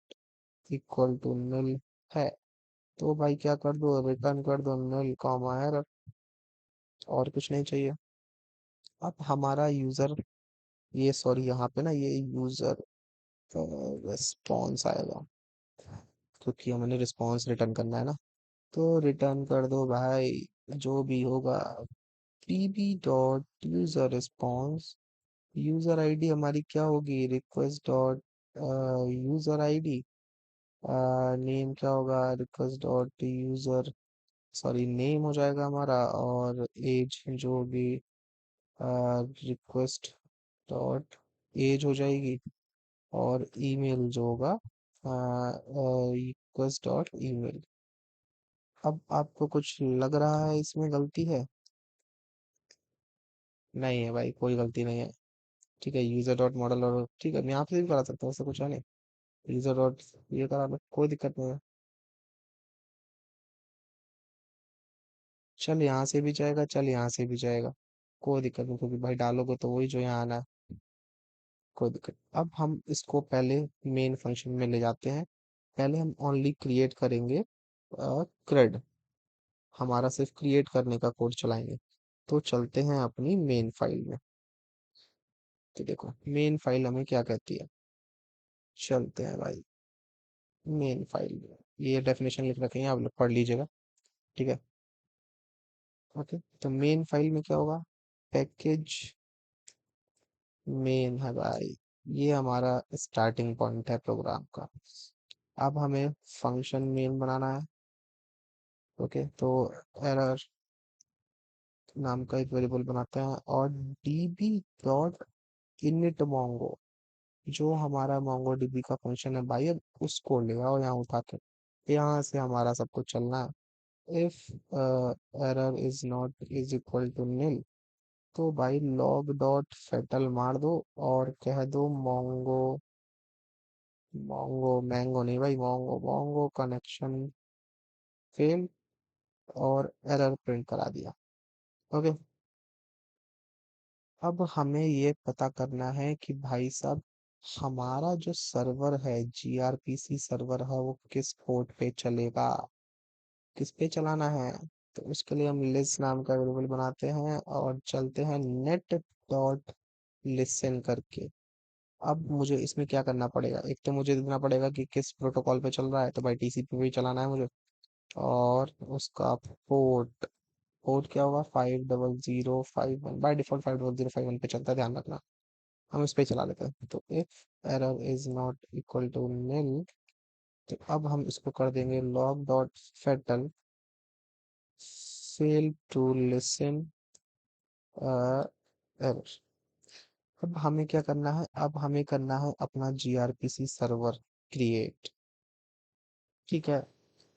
equal to null है तो भाई क्या कर दो, रिटर्न कर दो नुल कॉमा एरर, और कुछ नहीं चाहिए। अब हमारा यूजर, ये सॉरी यहाँ पे ना ये यूजर रिस्पॉन्स आएगा, क्योंकि हमने रिस्पॉन्स रिटर्न करना है ना। तो रिटर्न कर दो भाई जो भी होगा, pb dot user response. User ID हमारी क्या होगी, request dot user ID. Name क्या होगा, request dot user, sorry name हो जाएगा हमारा, और एज जो भी रिक्वेस्ट डॉट एज हो जाएगी, और ईमेल जो होगा रिक्वेस्ट डॉट ईमेल। अब आपको कुछ लग रहा है इसमें गलती है? नहीं है भाई, कोई गलती नहीं है। ठीक है, यूजर डॉट मॉडल, और ठीक है मैं यहाँ पे भी करा सकता हूँ, ऐसा कुछ है नहीं। यूजर डॉट ये करा लो, कोई दिक्कत नहीं है। चल यहाँ से भी जाएगा, चल यहाँ से भी जाएगा, कोई दिक्कत नहीं, क्योंकि भाई डालोगे तो वही जो यहाँ आना है। कोई दिक्कत। अब हम इसको पहले मेन फंक्शन में ले जाते हैं। पहले हम ओनली क्रिएट करेंगे क्रेड, हमारा सिर्फ क्रिएट करने का कोड चलाएंगे। तो चलते हैं अपनी मेन फाइल में। तो देखो मेन फाइल हमें क्या कहती है, चलते हैं भाई मेन फाइल में। ये डेफिनेशन लिख रखे हैं, आप लोग पढ़ लीजिएगा। ठीक है, ओके। तो मेन फाइल में क्या होगा, पैकेज मेन है भाई, ये हमारा स्टार्टिंग पॉइंट है प्रोग्राम का। अब हमें फंक्शन मेन बनाना है। ओके, तो एरर नाम का एक वेरिएबल बनाते हैं, और db डॉट init mongo, जो हमारा मोंगो डीबी का फंक्शन है भाई, अब उसको ले आओ यहाँ उठा के, यहाँ से हमारा सब कुछ चलना है। If error is not is equal to nil, तो भाई लॉग डॉट फेटल मार दो, और कह दो मोंगो, मोंगो मैंगो नहीं भाई, मोंगो मोंगो कनेक्शन फेल, और एरर प्रिंट करा दिया। ओके। अब हमें ये पता करना है कि भाई साहब हमारा जो सर्वर है, जीआरपीसी सर्वर है, वो किस पोर्ट पे चलेगा, किस पे चलाना है। तो उसके लिए हम लिस्ट नाम का वेरिएबल बनाते हैं, और चलते हैं नेट डॉट लिसन करके। अब मुझे इसमें क्या करना पड़ेगा, एक तो मुझे देना पड़ेगा कि किस प्रोटोकॉल पे चल रहा है, तो भाई टीसीपी पे ही चलाना है मुझे। और उसका पोर्ट, पोर्ट क्या होगा, 50051, बाय डिफॉल्ट 50051 पे चलता है, ध्यान रखना। हम इस पे चला लेते हैं। तो if error is not equal to nil, तो अब हम इसको कर देंगे log dot fatal fail to listen error. अब हमें क्या करना है, अब हमें करना है अपना जीआरपीसी सर्वर क्रिएट। ठीक है,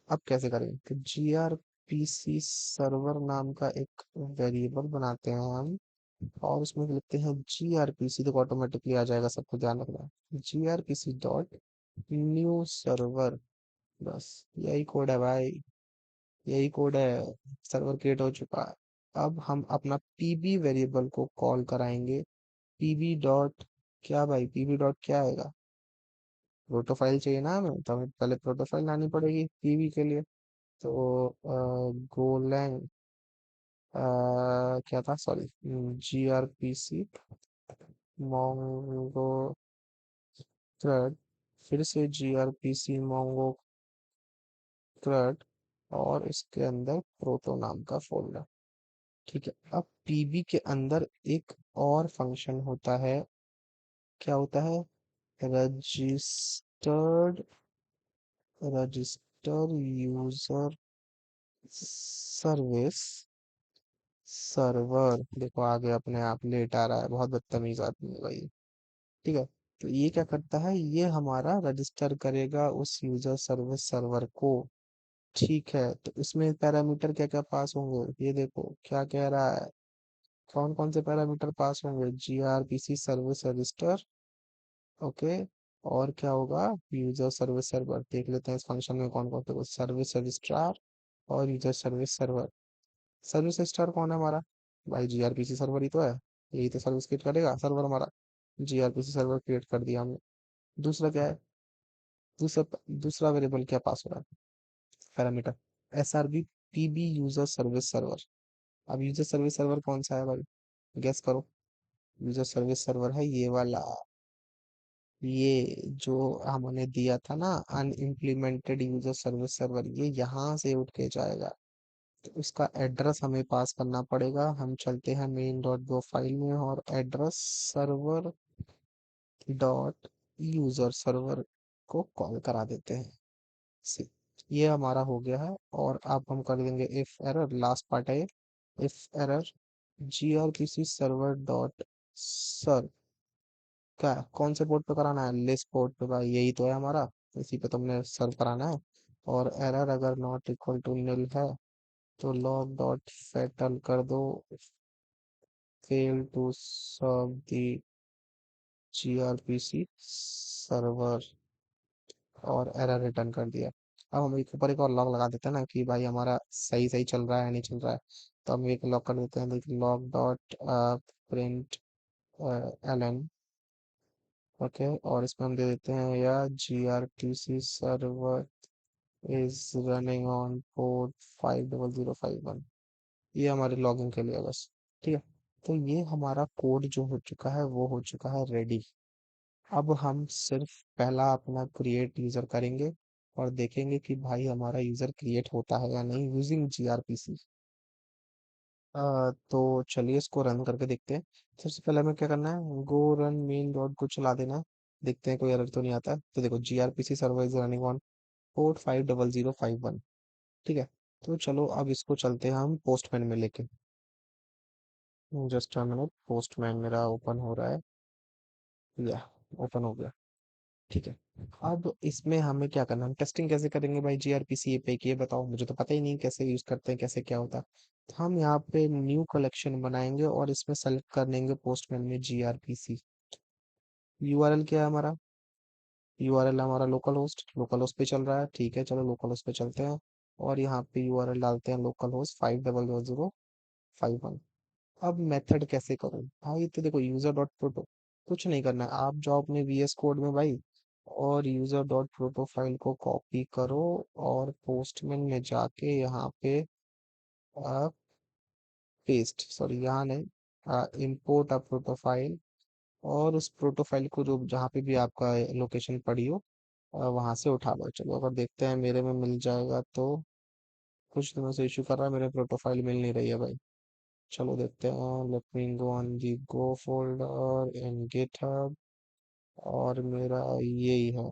अब कैसे करेंगे, तो जीआरपीसी सर्वर नाम का एक वेरिएबल बनाते हैं हम, और उसमें लिखते हैं जीआरपीसी, तो ऑटोमेटिकली आ जाएगा, सबको ध्यान रखना। जीआरपीसी डॉट न्यू सर्वर, बस यही कोड है भाई, यही कोड है, सर्वर क्रिएट हो चुका है। अब हम अपना पीबी वेरिएबल को कॉल कराएंगे, पीबी डॉट क्या भाई, पीबी डॉट क्या आएगा, प्रोटोफाइल चाहिए ना हमें, तो हमें पहले प्रोटोफाइल लानी पड़ेगी पीबी के लिए। तो गोलैंग क्या था, सॉरी, जीआरपीसी मोंगो थ्रेड, फिर से जीआरपीसी मोंगो थ्रेड, और इसके अंदर प्रोटो नाम का फोल्डर। ठीक है, अब पीबी के अंदर एक और फंक्शन होता है, क्या होता है, registered, register user service server. देखो आगे अपने आप लेट आ रहा है, बहुत बदतमीज आदमी है भाई। ठीक है, तो ये क्या करता है, ये हमारा रजिस्टर करेगा उस यूजर सर्विस सर्वर को। ठीक है, तो इसमें पैरामीटर क्या क्या पास होंगे, ये देखो क्या कह रहा है, कौन कौन से पैरामीटर पास होंगे, जीआरपीसी सर्विस रजिस्टर, ओके। और क्या होगा, यूजर सर्विस सर्वर, देख लेते हैं इस फंक्शन में कौन कौन से, सर्विस रजिस्ट्रार और user service server. Service registrar कौन है हमारा, भाई जीआरपीसी सर्वर ही तो है, यही तो सर्विस क्रिएट करेगा सर्वर हमारा। जीआरपीसी सर्वर क्रिएट कर दिया हमने। दूसरा क्या है? दूसरा दूसरा वेरिएबल क्या पास हो रहा है? Parameter S R B P B user service server. अब यूजर सर्विस सर्वर कौन सा है भाई? गेस करो। यूजर सर्विस सर्वर है ये वाला, ये जो हमने दिया था ना, अनइम्प्लीमेंटेड यूजर सर्विस सर्वर, ये यहाँ से उठ के जाएगा। तो उसका एड्रेस हमें पास करना पड़ेगा। हम चलते हैं मेन डॉट गो फाइल में और address server dot user server को कॉल करा देते हैं। से ये हमारा हो गया है। और अब हम कर देंगे इफ एरर, लास्ट पार्ट है if error gRPC server dot serve. क्या कौन से पोर्ट पे कराना है? लिस्ट पोर्ट पे भाई, यही तो है हमारा, इसी पे तुमने सर्व कराना है। और एरर अगर नॉट इक्वल टू निल है तो लॉग डॉट फेटल कर दो, fail to serve the gRPC server, और एरर रिटर्न कर दिया। अब हम एक ऊपर एक और लॉग लगा देते हैं ना कि भाई हमारा सही सही चल रहा है नहीं चल रहा है। तो हम एक लॉग कर देते हैं, देखिए log dot println. Okay, और इसमें हम दे देते हैं या gRPC server is running on port 50051। ये हमारे लॉगिन के लिए है बस। ठीक है। तो ये हमारा कोड जो हो चुका है वो हो चुका है रेडी। अब हम सिर्फ पहला अपना क्रिएट यूजर करेंगे और देखेंगे कि भाई हमारा यूजर क्रिएट होता है या नहीं यूजिंग जीआरपीसी। तो चलिए इसको रन करके देखते हैं। सबसे पहले हमें क्या करना है, गो रन मेन डॉट को चला देना है। देखते हैं कोई एरर तो नहीं आता है। तो देखो gRPC server is running on port 50051। ठीक है। तो चलो अब इसको चलते हैं हम पोस्टमैन में लेके। जस्ट अ मिनट, पोस्टमैन मेरा ओपन हो रहा है। या ओपन हो गया। ठीक है। अब इसमें हमें क्या करना है, हम टेस्टिंग कैसे करेंगे भाई जीआरपीसी पे की, ये बताओ, मुझे तो पता ही नहीं कैसे यूज करते हैं, कैसे क्या होता है। तो हम यहाँ पे न्यू कलेक्शन बनाएंगे और इसमें सेलेक्ट कर लेंगे पोस्टमैन में जीआरपीसी। यूआरएल क्या है हमारा? यूआरएल हमारा लोकल होस्ट पे चल रहा है। ठीक है, चलो लोकल होस्ट पे चलते हैं और यहाँ पे यूआरएल डालते हैं लोकल होस्ट 500051। अब मेथड कैसे करूँ भाई? तो देखो यूजर डॉट प्रोटो, कुछ नहीं करना है, आप जाओ अपने वीएस कोड में भाई और यूजर डॉट प्रोटो फाइल को कॉपी करो और पोस्टमैन में जाके यहाँ पे पेस्ट, सॉरी यहाँ नहीं, इम्पोर्ट अ प्रोटो फाइल, और उस प्रोटो फाइल को जो जहाँ पे भी आपका लोकेशन पड़ी हो वहां से उठा लो। चलो अगर देखते हैं मेरे में मिल जाएगा तो। कुछ दिनों से इशू कर रहा है, मेरे प्रोटो फाइल मिल नहीं रही है भाई। चलो देखते हैं, let me go on the go folder in GitHub, और मेरा यही है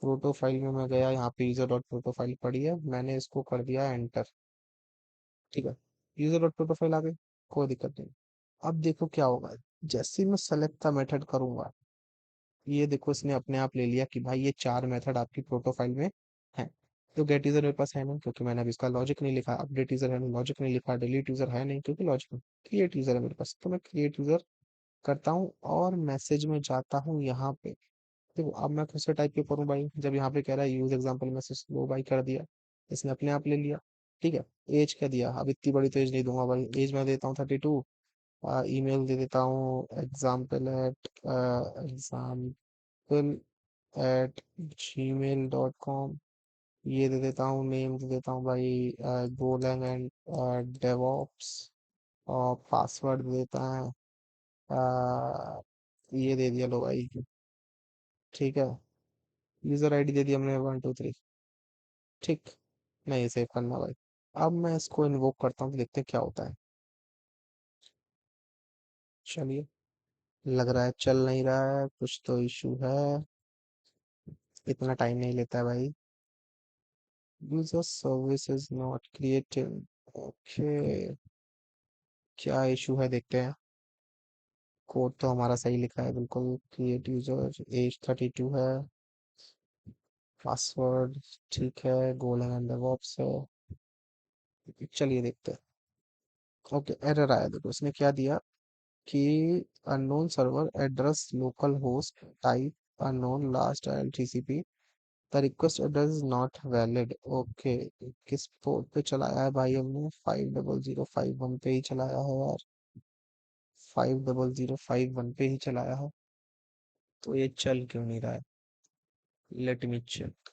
प्रोटो फाइल में। मैं गया यहाँ पे यूजर डॉट प्रोटो फाइल पड़ी है, मैंने इसको कर दिया एंटर। ठीक है, यूजर डॉट प्रोटो फाइल आ गई, कोई दिक्कत नहीं। अब देखो क्या होगा, जैसे ही मैं सेलेक्ट का मेथड करूंगा, ये देखो इसने अपने आप ले लिया कि भाई ये चार मेथड आपकी प्रोटोफाइल में है। तो गेट यूजर मेरे पास है नहीं क्योंकि मैंने अभी इसका लॉजिक नहीं लिखा, अपडेट यूजर है नहीं, लॉजिक नहीं लिखा, डिलीट यूजर है नहीं क्योंकि लॉजिक नहीं। क्रिएट यूजर है मेरे पास, तो मैं क्रिएट यूजर करता हूँ और मैसेज में जाता हूँ यहाँ पे। देखो अब मैं कैसे टाइप के करूँ भाई, जब यहाँ पे कह रहा है यूज एग्जाम्पल मैसेज, लो भाई कर दिया, इसने अपने आप ले लिया। ठीक है। एज क्या दिया, अब इतनी बड़ी तो एज नहीं दूंगा भाई, एज मैं देता हूँ 32। ईमेल दे देता हूँ example@gmail.com। ये दे देता हूँ, नेम दे देता हूँ भाई गोलैंग एंड डेवॉप्स, और पासवर्ड दे देता है ये दे दिया लो भाई। ठीक है, यूजर आईडी दे दिया हमने 123। ठीक, नहीं सेव करना भाई। अब मैं इसको इन्वोक करता हूँ तो देखते हैं क्या होता है। चलिए, लग रहा है चल नहीं रहा है, कुछ तो इशू है, इतना टाइम नहीं लेता है भाई। User service is not created. Okay, क्या इशू है देखते हैं। कोड तो हमारा सही लिखा है बिल्कुल, क्रिएट यूजर, एज 32 है, पासवर्ड ठीक है, गोल एंड डेवऑप्स है। चलिए देखते हैं। ओके, एरर आया, देखो इसने क्या दिया कि unknown server address local host type unknown last TCP, the request address is not valid. Okay, किस पोर्ट पे चलाया है भाई हमने? 50051 पे ही चलाया है यार, 50051 पे ही चलाया है। तो ये चल क्यों नहीं रहा है? Let me check.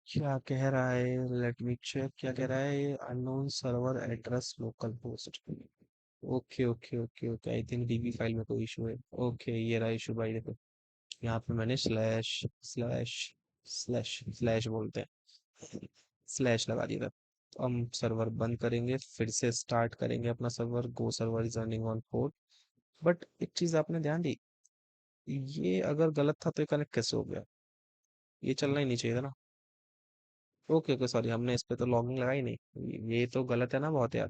क्या कह रहा है? लेट मी चेक क्या कह रहा है? Unknown server address local host. Okay okay okay okay, I think dB file में कोई इशू है। ओके, ये रहा इशू भाई, देखो यहाँ पे मैंने स्लैश स्लैश स्लैश स्लैश बोलते हैं, स्लैश लगा दिया था। तो हम सर्वर बंद करेंगे, फिर से स्टार्ट करेंगे अपना server. Go server is running on port. But एक चीज आपने ध्यान दी, ये अगर गलत था तो ये कनेक्ट कैसे हो गया? ये चलना ही नहीं चाहिए था ना। ओके ओके, सॉरी, हमने इस पे तो लॉगिंग लगाई नहीं। ये तो गलत है ना बहुत यार,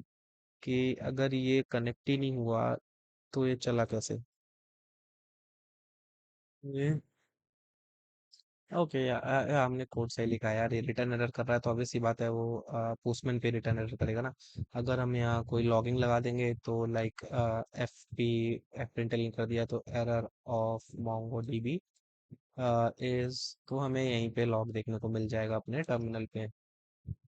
कि अगर ये कनेक्ट ही नहीं हुआ तो ये चला कैसे? ये ओके हमने कोड सही लिखा है यार। ये रिटर्न एरर कर रहा है तो obvious सी बात है वो पोस्टमैन पे रिटर्न एरर करेगा ना। अगर हम यहाँ कोई लॉगिंग लगा देंगे तो लाइक एफ पी एफ प्रिंटलिंग कर दिया तो error of Mongo dB is, तो हमें यहीं पे लॉग देखने को मिल जाएगा अपने टर्मिनल पे।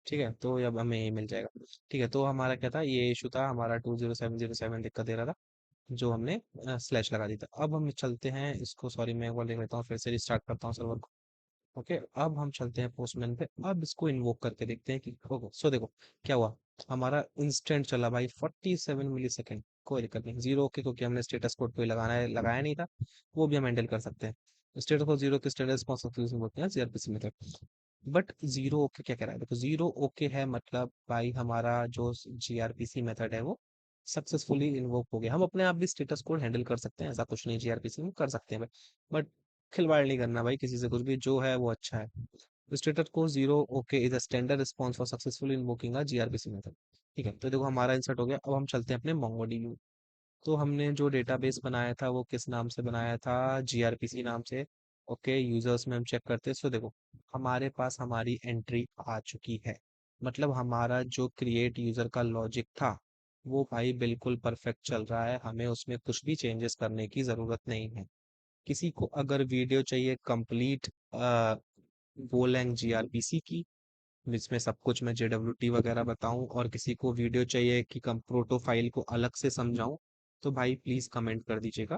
ठीक है, तो अब हमें यही मिल जाएगा। ठीक है, तो हमारा क्या था, ये इशू था हमारा 20707 दिक्कत दे रहा था, जो हमने स्लैश लगा दी था। अब हम चलते हैं इसको, सॉरी मैं एक बार देख लेता हूँ, फिर से रिस्टार्ट करता हूँ सर्वर को। ओके, अब हम चलते हैं पोस्टमैन पे। अब इसको इन्वोक करके देखते हैं कि होगा। सो देखो क्या हुआ, हमारा इंस्टेंट चला भाई 47 मिली सेकेंड। कोई दिक्कत नहीं, जीरो के, क्योंकि हमने स्टेटस कोड कोई लगाना है लगाया नहीं था, वो भी हम हैंडल कर सकते हैं। स्टेटस को जीरो के स्टेटस रिस्पॉन्स बोलते हैं सीआरपीसी में। बट जीरो ओके क्या कह रहा है? देखो जीरो ओके है मतलब भाई हमारा जो जीआरपीसी मेथड है वो सक्सेसफुली इन्वोक हो गया। हम अपने आप भी स्टेटस कोड हैंडल कर सकते हैं, ऐसा कुछ नहीं, जीआरपीसी में कर सकते हैं भाई। बट खिलवाड़ नहीं करना भाई किसी से, कुछ भी जो है वो अच्छा है। Status code zero okay is a standard response for successfully invoking a gRPC method. ठीक है, तो देखो हमारा इंसर्ट हो गया। अब हम चलते हैं अपने मोंगोडीबी। तो हमने जो डेटाबेस बनाया था वो किस नाम से बनाया था? जीआरपीसी नाम से। ओके, यूजर्स में हम चेक करते हैं। सो देखो हमारे पास हमारी एंट्री आ चुकी है। मतलब हमारा जो क्रिएट यूजर का लॉजिक था वो भाई बिल्कुल परफेक्ट चल रहा है, हमें उसमें कुछ भी चेंजेस करने की जरूरत नहीं है। किसी को अगर वीडियो चाहिए कंप्लीट गोलैंग जीआरपीसी की, जिसमें सब कुछ मैं जेडब्ल्यूटी वगैरह बताऊं, और किसी को वीडियो चाहिए कि कम प्रोटोफाइल को अलग से समझाऊं, तो भाई प्लीज कमेंट कर दीजिएगा,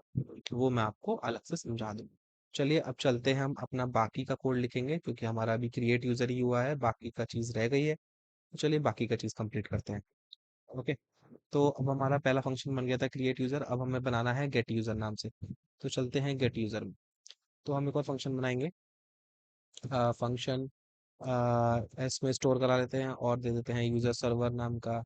वो मैं आपको अलग से समझा दूं। चलिए अब चलते हैं, हम अपना बाकी का कोड लिखेंगे, क्योंकि हमारा अभी क्रिएट यूजर ही हुआ है, बाकी का चीज रह गई है। तो चलिए बाकी का चीज कंप्लीट करते हैं। ओके, तो अब हमारा पहला फंक्शन बन गया था क्रिएट यूजर, अब हमें बनाना है गेट यूजर नाम से। तो चलते हैं गेट यूजर में। तो हम एक और फंक्शन बनाएंगे, फंक्शन इसमें स्टोर करा लेते हैं और दे देते हैं यूजर सर्वर नाम का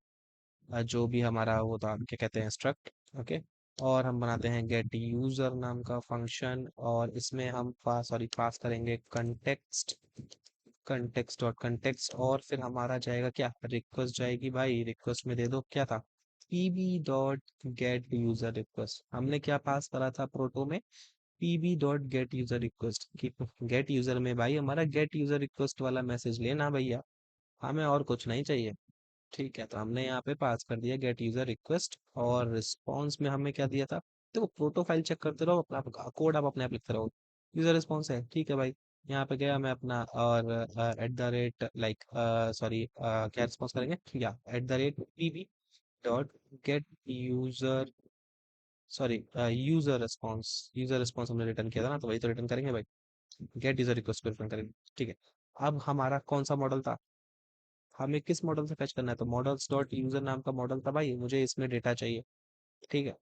जो भी हमारा वो था, क्या कहते हैं, स्ट्रक्ट। ओके, और हम बनाते हैं गेट यूजर नाम का फंक्शन, और इसमें हम पास करेंगे कंटेक्स्ट, कंटेक्स्ट डॉट कंटेक्स्ट, और फिर हमारा जाएगा क्या, रिक्वेस्ट जाएगी भाई। रिक्वेस्ट में दे दो क्या था, PB dot get user request. हमने क्या पास करा था प्रोटो में, PB dot get user request की। गेट यूजर में भाई हमारा गेट यूजर रिक्वेस्ट वाला मैसेज लेना भैया, हमें और कुछ नहीं चाहिए। ठीक है, तो हमने यहाँ पे पास कर दिया गेट यूजर रिक्वेस्ट, और रिस्पॉन्स में हमने क्या दिया था, देखो प्रोटोफाइल चेक करते रहो, अपना कोड आप अपने आप लिखते रहो। यूजर रिस्पॉन्स है, ठीक है भाई। यहाँ पे गया मैं अपना, और at the rate like, sorry क्या रिस्पॉन्स करेंगे, या at the rate PB dot get user, sorry user response हमने रिटर्न किया था ना, तो वही तो रिटर्न करेंगे भाई। गेट यूजर रिक्वेस्ट को रिटर्न करेंगे। ठीक है, अब हमारा कौन सा मॉडल था, हमें किस मॉडल से फैच करना है, तो मॉडल्स डॉट यूजर नाम का मॉडल था भाई, मुझे इसमें डेटा चाहिए। ठीक है,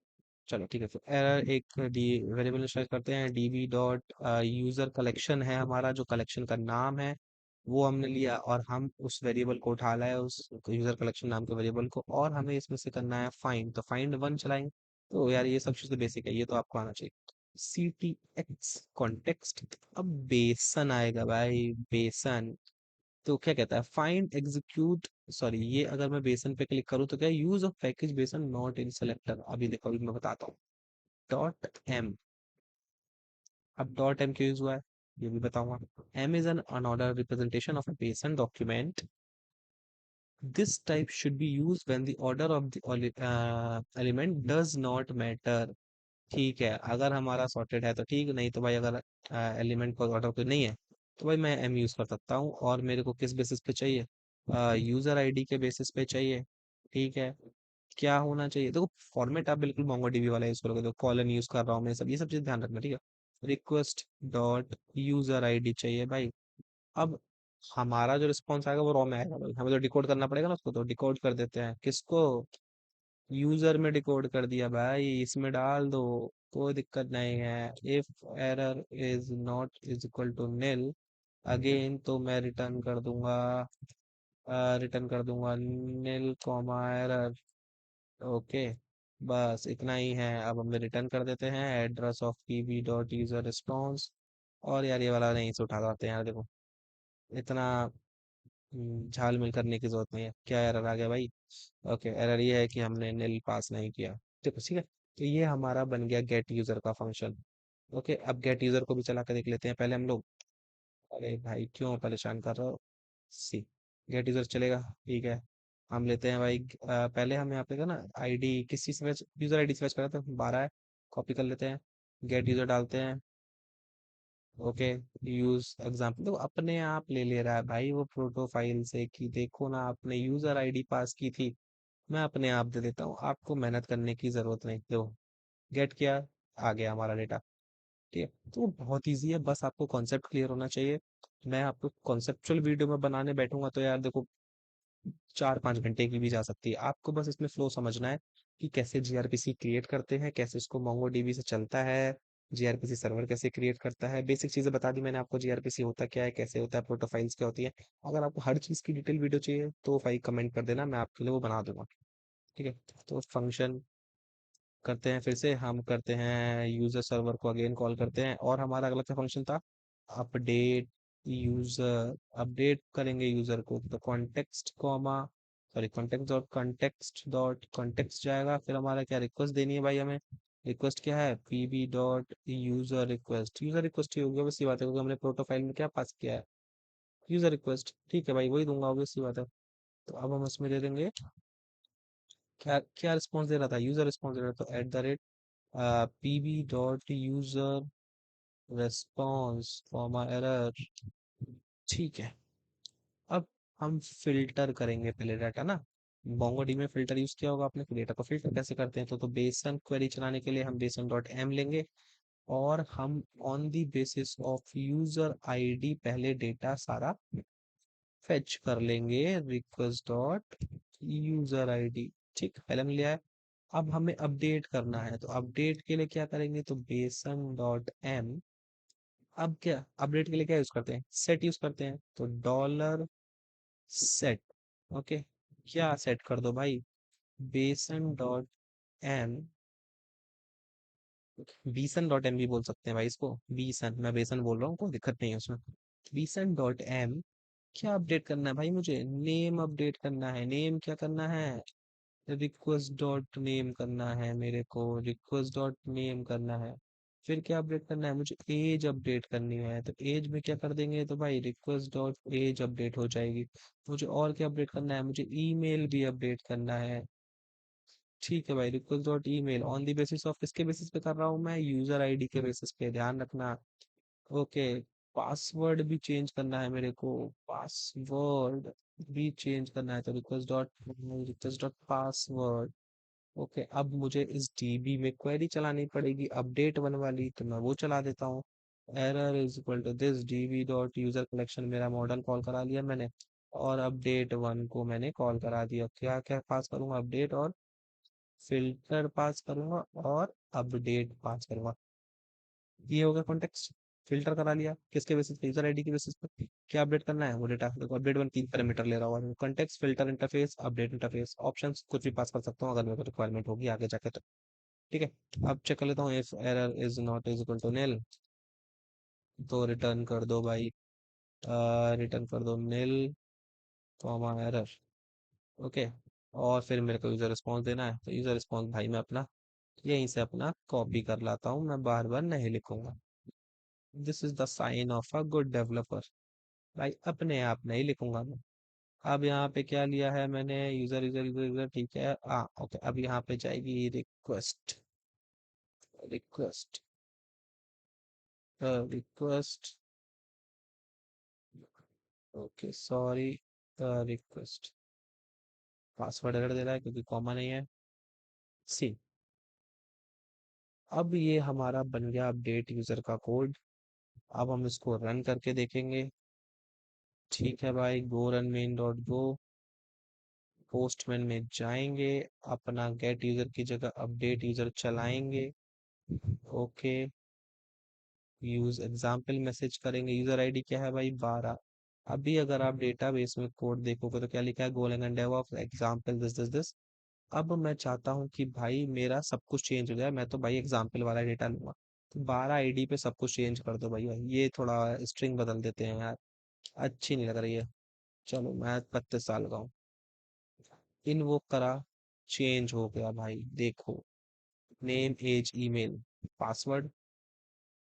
चलो ठीक है, फिर एरर एक डी वेरिएबल इनिशियलाइज करते हैं, डीबी डॉट यूजर कलेक्शन है हमारा, जो कलेक्शन का नाम है वो हमने लिया, और हम उस वेरिएबल को उठा लाए, उस यूजर कलेक्शन नाम के वेरिएबल को, और हमें इसमें से करना है फाइंड, तो फाइंड वन चलाएंगे। तो यार ये सब चीज़ तो बेसिक है, ये तो आपको आना चाहिए। सी टी एक्स कॉन्टेक्स्ट, अब बेसन आएगा भाई, बेसन। तो क्या कहता है, फाइंड एग्जीक्यूट, सॉरी ये अगर मैं बेसन पे क्लिक करूँ तो क्या, use of package BSON not in selector. अभी देखो, अभी मैं बताता हूँ। डॉट एम, अब डॉट एम क्यों यूज हुआ है ये भी बताऊंगा। M is an unordered representation of a BSON document, this type should be used when the order of the element does not matter. ठीक है, अगर हमारा सॉर्टेड है तो ठीक, नहीं तो भाई अगर एलिमेंट का ऑर्डर कोई नहीं है तो भाई मैं एम यूज कर सकता हूँ। और मेरे को किस बेसिस पे चाहिए, यूजर आईडी के बेसिस पे चाहिए। ठीक है, क्या होना चाहिए, देखो फॉर्मेट आप बिल्कुल मोंगोडीबी वाला यूज करोगे, तो कॉलन यूज कर रहा हूँ मैं, सब ये सब चीज ध्यान रखना, ठीक है। रिक्वेस्ट डॉट यूजर आईडी चाहिए भाई। अब हमारा जो रिस्पॉन्स आएगा वो रॉ में आएगा भाई, हमें तो डिकोड करना पड़ेगा ना उसको, तो डिकोड कर देते हैं किसको, यूजर में डिकोड कर दिया भाई, इसमें डाल दो, कोई दिक्कत नहीं है। If error is not is equal to nil again, तो मैं रिटर्न कर दूंगा निल कॉमा एरर। ओके, बस इतना ही है। अब हम रिटर्न कर देते हैं address of PB dot user response. और यार ये वाला नहीं से उठा जाते हैं यार, देखो इतना झालमेल करने की जरूरत नहीं है। क्या एरर आ गया भाई, ओके एरर ये है कि हमने निल पास नहीं किया। देखो ठीक है, तो ये हमारा बन गया गेट यूजर का फंक्शन। ओके, अब गेट यूजर को भी चला कर देख लेते हैं पहले हम लोग। अरे भाई क्यों परेशान कर रहे हो, सी गेट यूजर चलेगा, ठीक है। हम लेते हैं भाई, पहले हम यहाँ पे का ना आईडी किस चीज से यूजर आईडी से कर रहे थे, 12 है, कॉपी कर लेते हैं, गेट यूजर डालते हैं। ओके, यूज एग्जाम्पल, तो अपने आप ले ले रहा है भाई वो प्रोटोफाइल से कि देखो ना आपने यूजर आईडी पास की थी, मैं अपने आप दे देता हूँ, आपको मेहनत करने की जरूरत नहीं। तो गेट किया, आ गया हमारा डेटा, ठीक है। तो बहुत इजी है, बस आपको कॉन्सेप्ट क्लियर होना चाहिए। मैं आपको कॉन्सेप्चुअल वीडियो में बनाने बैठूंगा तो यार देखो 4-5 घंटे की भी जा सकती है। आपको बस इसमें फ्लो समझना है कि कैसे जीआरपीसी क्रिएट करते हैं, कैसे इसको मोंगोडीबी से चलता है, जीआरपीसी सर्वर कैसे क्रिएट करता है, बेसिक चीजें बता दी मैंने आपको, जीआरपीसी होता क्या है, कैसे होता है, प्रोटोफाइल्स क्या होती है। अगर आपको हर चीज की डिटेल वीडियो चाहिए तो भाई कमेंट कर देना, मैं आपके लिए वो बना दूंगा, ठीक है। तो फंक्शन करते हैं, फिर से हम करते हैं यूजर सर्वर को अगेन कॉल करते हैं, और हमारा अगला क्या फंक्शन था, अपडेट यूजर, अपडेट करेंगे यूजर को, तो कॉन्टेक्स्ट कॉमा सॉरी कॉन्टेक्स्ट जाएगा, फिर हमारा क्या रिक्वेस्ट देनी है भाई हमें, रिक्वेस्ट क्या है, पीबी डॉट यूजर रिक्वेस्ट ही होगी, बस ये बात है, क्योंकि हमने प्रोटोफाइल में क्या पास किया है, यूजर रिक्वेस्ट, ठीक है भाई वही दूंगा, ऑब्वियस सी बात है। तो अब हम इसमें दे देंगे, क्या क्या रिस्पॉन्स दे रहा था, यूजर रिस्पॉन्स दे रहा था, at the rate PB dot user response comma error, ठीक है। अब हम फिल्टर करेंगे पहले डाटा ना, मोंगोडी में फिल्टर यूज किया होगा आपने, डेटा को फिल्टर कैसे करते हैं, तो बेसन क्वेरी चलाने के लिए हम बेसन डॉट एम लेंगे, और हम on the basis of user ID पहले डेटा सारा फेच कर लेंगे, रिक्वेस्ट डॉट यूजर आईडी, ठीक पहले हमने लिया है। अब हमें अपडेट करना है, तो अपडेट के लिए क्या करेंगे, तो बेसन डॉट एम, अब क्या अपडेट के लिए क्या यूज करते हैं, सेट यूज करते हैं, तो डॉलर सेट, ओके, क्या सेट कर दो भाई, बेसन डॉट एम, बीसन डॉट एम भी बोल सकते हैं भाई इसको, बीसन, मैं बेसन बोल रहा हूँ, कोई दिक्कत नहीं है उसमें। बीसन डॉट एम, क्या अपडेट करना है भाई, मुझे नेम अपडेट करना है, नेम क्या करना है, रिक्वेस्ट डॉट नेम करना है मेरे को, रिक्वेस्ट डॉट नेम करना है। फिर क्या अपडेट करना है, मुझे एज अपडेट करनी है, तो एज में क्या कर देंगे, तो भाई रिक्वेस्ट डॉट एज अपडेट हो जाएगी। मुझे और क्या अपडेट करना है, मुझे ईमेल भी अपडेट करना है, ठीक है भाई, request dot email on the basis of, किसके बेसिस पे कर रहा हूँ मैं, यूजर आईडी के बेसिस पे, ध्यान रखना। ओके, पासवर्ड भी चेंज करना है मेरे को, पासवर्ड भी चेंज करना है, तो रिक्वेस्ट डॉट पासवर्ड। ओके, अब मुझे इस डीबी में क्वेरी चलानी पड़ेगी अपडेट वन वाली, तो मैं वो चला देता हूँ, error is equal to this DB dot user collection, मेरा मॉडल कॉल करा लिया मैंने, और अपडेट वन को मैंने कॉल करा दिया, क्या क्या पास करूंगा, अपडेट और फिल्टर पास करूंगा और अपडेट पास करूंगा, ये होगा कॉन्टेक्स्ट। फिल्टर करा लिया किसके बेसिस पे, यूजर आईडी के बेसिस पे, क्या अपडेट करना है वो डेटा, देखो अपडेट वन 3 पैरामीटर ले रहा हूँ, context, filter, interface, update interface, options कुछ भी पास कर सकता हूँ अगर मेरे को रिक्वायरमेंट होगी आगे जाके, तो ठीक है। अब चेक कर लेता हूँ, if error is not is equal to nil, तो रिटर्न कर दो भाई, रिटर्न कर दो निल कॉमा एरर, ओके। और फिर मेरे को यूजर रिस्पॉन्स देना है, तो यूजर रिस्पॉन्स भाई मैं अपना यहीं से अपना कॉपी कर लाता हूँ, मैं बार बार नहीं लिखूंगा। This is the sign of a good developer, भाई अपने आप नहीं लिखूंगा मैं। अब यहाँ पे क्या लिया है मैंने, यूजर यूजर यूजर यूजर, ठीक है, ओके, अब यहाँ पे जाएगी request, request, request, okay sorry, request, password error दे रहा है क्योंकि कॉमा नहीं है, सी। अब ये हमारा बन गया अपडेट यूजर का कोड। अब हम इसको रन करके देखेंगे। ठीक है भाई, गो run main dot go, postman में जाएंगे, अपना गेट यूजर की जगह अपडेट यूजर चलाएंगे। ओके, यूज एग्जाम्पल मैसेज करेंगे। यूजर आईडी क्या है भाई, 12। अभी अगर आप डेटाबेस में कोड देखोगे तो क्या लिखा है, Golang and dev example this this this. अब मैं चाहता हूँ कि भाई मेरा सब कुछ चेंज हो जाए, मैं तो भाई एग्जाम्पल वाला डेटा लूंगा। तो 12 आईडी पे सब कुछ चेंज कर दो भैया, ये थोड़ा स्ट्रिंग बदल देते हैं यार, अच्छी नहीं लग रही है। चलो, मैं 32 साल का हूँ। इनवोक करा, चेंज हो गया भाई, देखो। नेम, एज, ईमेल, पासवर्ड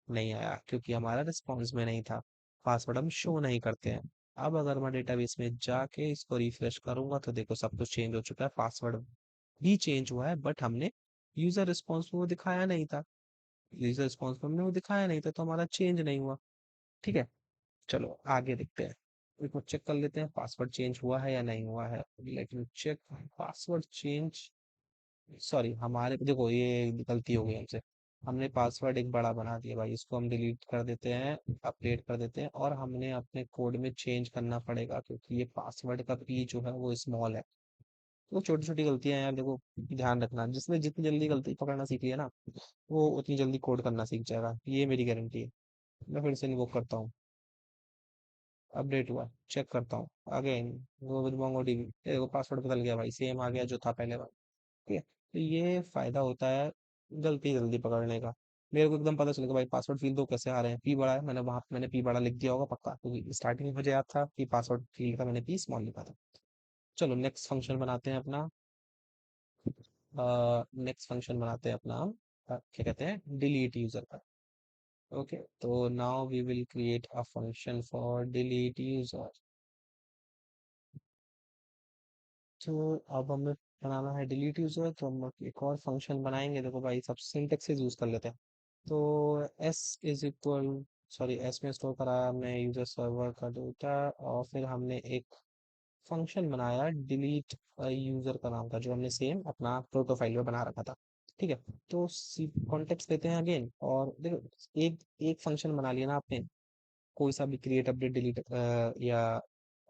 नहीं आया क्योंकि हमारा रिस्पॉन्स में नहीं था। पासवर्ड हम शो नहीं करते हैं। अब अगर मैं डेटाबेस में जाके इसको रिफ्रेश करूंगा तो देखो सब कुछ चेंज हो चुका है, पासवर्ड भी चेंज हुआ है, बट हमने यूजर रिस्पॉन्स में वो दिखाया नहीं था। यूजर रिस्पॉन्स में हमने वो दिखाया नहीं था तो हमारा चेंज नहीं हुआ। ठीक है, चलो आगे देखते हैं। एक बार चेक कर लेते हैं पासवर्ड चेंज हुआ है या नहीं हुआ है। लेकिन चेक पासवर्ड चेंज, सॉरी, हमारे देखो ये गलती हो गई हमसे। हमने पासवर्ड एक बड़ा बना दिया भाई, इसको हम डिलीट कर देते हैं, अपडेट कर देते हैं, और हमने अपने कोड में चेंज करना पड़ेगा क्योंकि ये पासवर्ड का पी जो है वो स्मॉल है। वो छोटी छोटी गलतियां हैं यार, देखो ध्यान रखना, जिसने जितनी जल्दी गलती पकड़ना सीख लिया ना, वो उतनी जल्दी कोड करना सीख जाएगा, ये मेरी गारंटी है। मैं फिर से इन्वोक करता हूँ, अपडेट हुआ, चेक करता हूँ अगेन, वो विद मोंगोडीबी, देखो पासवर्ड बदल गया भाई, सेम आ गया जो था पहले वाला। ठीक है, तो ये फायदा होता है गलती जल्दी पकड़ने का। मेरे को एकदम पता चलेगा भाई पासवर्ड फील्ड दो कैसे आ रहे हैं, पी बड़ा है, मैंने वहां पे मैंने पी बड़ा लिख दिया होगा पक्का, क्योंकि स्टार्टिंग में मुझे याद था कि पासवर्ड फील्ड का मैंने पी स्मॉल लिखा था। चलो नेक्स्ट फंक्शन बनाते हैं अपना। नेक्स्ट फंक्शन बनाते हैं अपना हम, क्या कहते हैं, डिलीट यूजर का। ओके, तो now we will create a function for delete user. तो अब हमें बनाना है डिलीट यूजर, तो हम एक और फंक्शन बनाएंगे। देखो भाई, सब सिंटेक्स यूज कर लेते हैं। तो S is equal, sorry, S में स्टोर कराया हमने यूजर सर्वर का डेटा, और फिर हमने एक फंक्शन बनाया डिलीट यूजर का नाम था, जो हमने सेम अपना प्रोटोफाइल में बना रखा था। ठीक है, तो कॉन्टेक्स्ट देते हैं अगेन, और देखो एक एक फंक्शन बना लिया ना आपने, कोई सा भी क्रिएट, अपडेट, डिलीट, या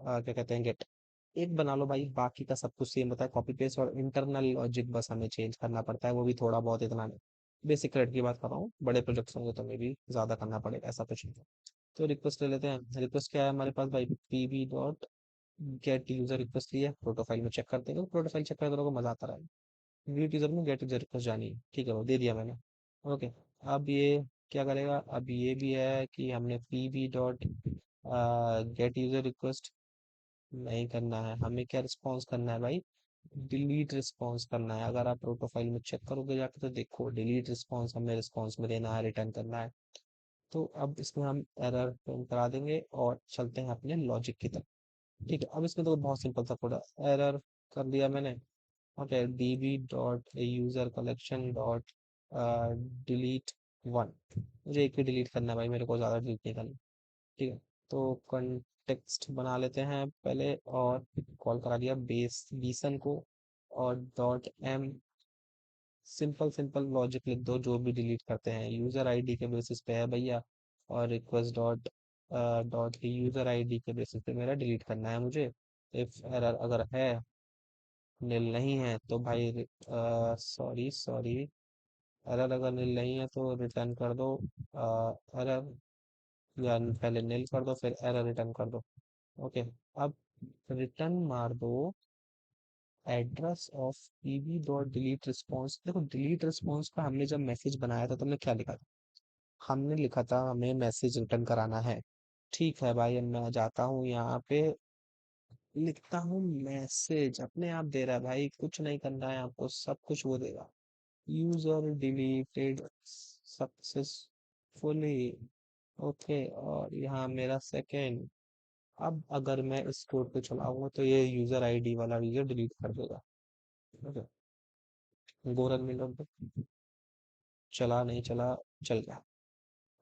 क्या कहते हैं, गेट, एक बना लो भाई, बाकी का सब कुछ सेम होता है, कॉपी पेस्ट और इंटरनल लॉजिक बस हमें चेंज करना पड़ता है, वो भी थोड़ा बहुत, इतना नहीं। बेसिक क्रेड की बात कर रहा हूँ, बड़े प्रोजेक्ट्स होंगे तो मे भी ज्यादा करना पड़ेगा, ऐसा कुछ नहीं है। तो रिक्वेस्ट ले लेते हैं। रिक्वेस्ट क्या है हमारे पास भाई, PB dot get user request लिया, प्रोटोफाइल में चेक करते हैं, प्रोटोफाइल चेक करते रहोगे, मजा आता रहेगा। गेट यूजर में गेट यूजर रिक्वेस्ट जानी है, ठीक है, वो दे दिया मैंने। ओके, अब ये क्या करेगा, अब ये भी है कि हमने PB dot get user request नहीं करना है, हमें क्या रिस्पॉन्स करना है भाई, डिलीट रिस्पॉन्स करना है। अगर आप प्रोटोफाइल में चेक करोगे जाके तो देखो, डिलीट रिस्पॉन्स हमें रिस्पॉन्स में देना है, रिटर्न करना है। तो अब इसमें हम एरर प्रिंट करा देंगे और चलते हैं अपने लॉजिक की तरफ। ठीक है, अब इसमें तो बहुत सिंपल सा कोड है, एरर कर दिया मैंने। Okay, db dot user collection dot delete 1, मुझे एक ही डिलीट करना है भाई, मेरे को ज़्यादा डिलीट नहीं करना। ठीक है, तो कंटेक्स्ट बना लेते हैं पहले, और कॉल करा दिया बेस बीसन को, और dot M, simple simple logic लिख दो, जो भी डिलीट करते हैं यूजर आईडी के बेसिस पे है भैया, और request dot dot user ID के बेसिस पे मेरा डिलीट करना है मुझे। इफ एरर अगर है, नील नहीं है तो भाई, सॉरी सॉरी, एरर अगर नील नहीं है तो रिटर्न कर दो एरर, या पहले नील कर दो फिर एरर रिटर्न कर दो। ओके, अब रिटर्न मार दो address of PB dot delete response. देखो डिलीट रिस्पॉन्स का हमने जब मैसेज बनाया था तो हमने क्या लिखा था, हमने लिखा था हमें मैसेज रिटर्न कराना है। ठीक है भाई, अब मैं जाता हूँ यहाँ पे, लिखता हूँ मैसेज, अपने आप दे रहा है भाई, कुछ नहीं करना है आपको, सब कुछ वो देगा। User deleted successfully. ओके, और यहाँ मेरा सेकेंड, अब अगर मैं इस कोड पे चलाऊंगा तो ये यूजर आईडी वाला यूजर डिलीट कर देगा। ओके, गोरन मिनट पे चला नहीं चला, चल गया।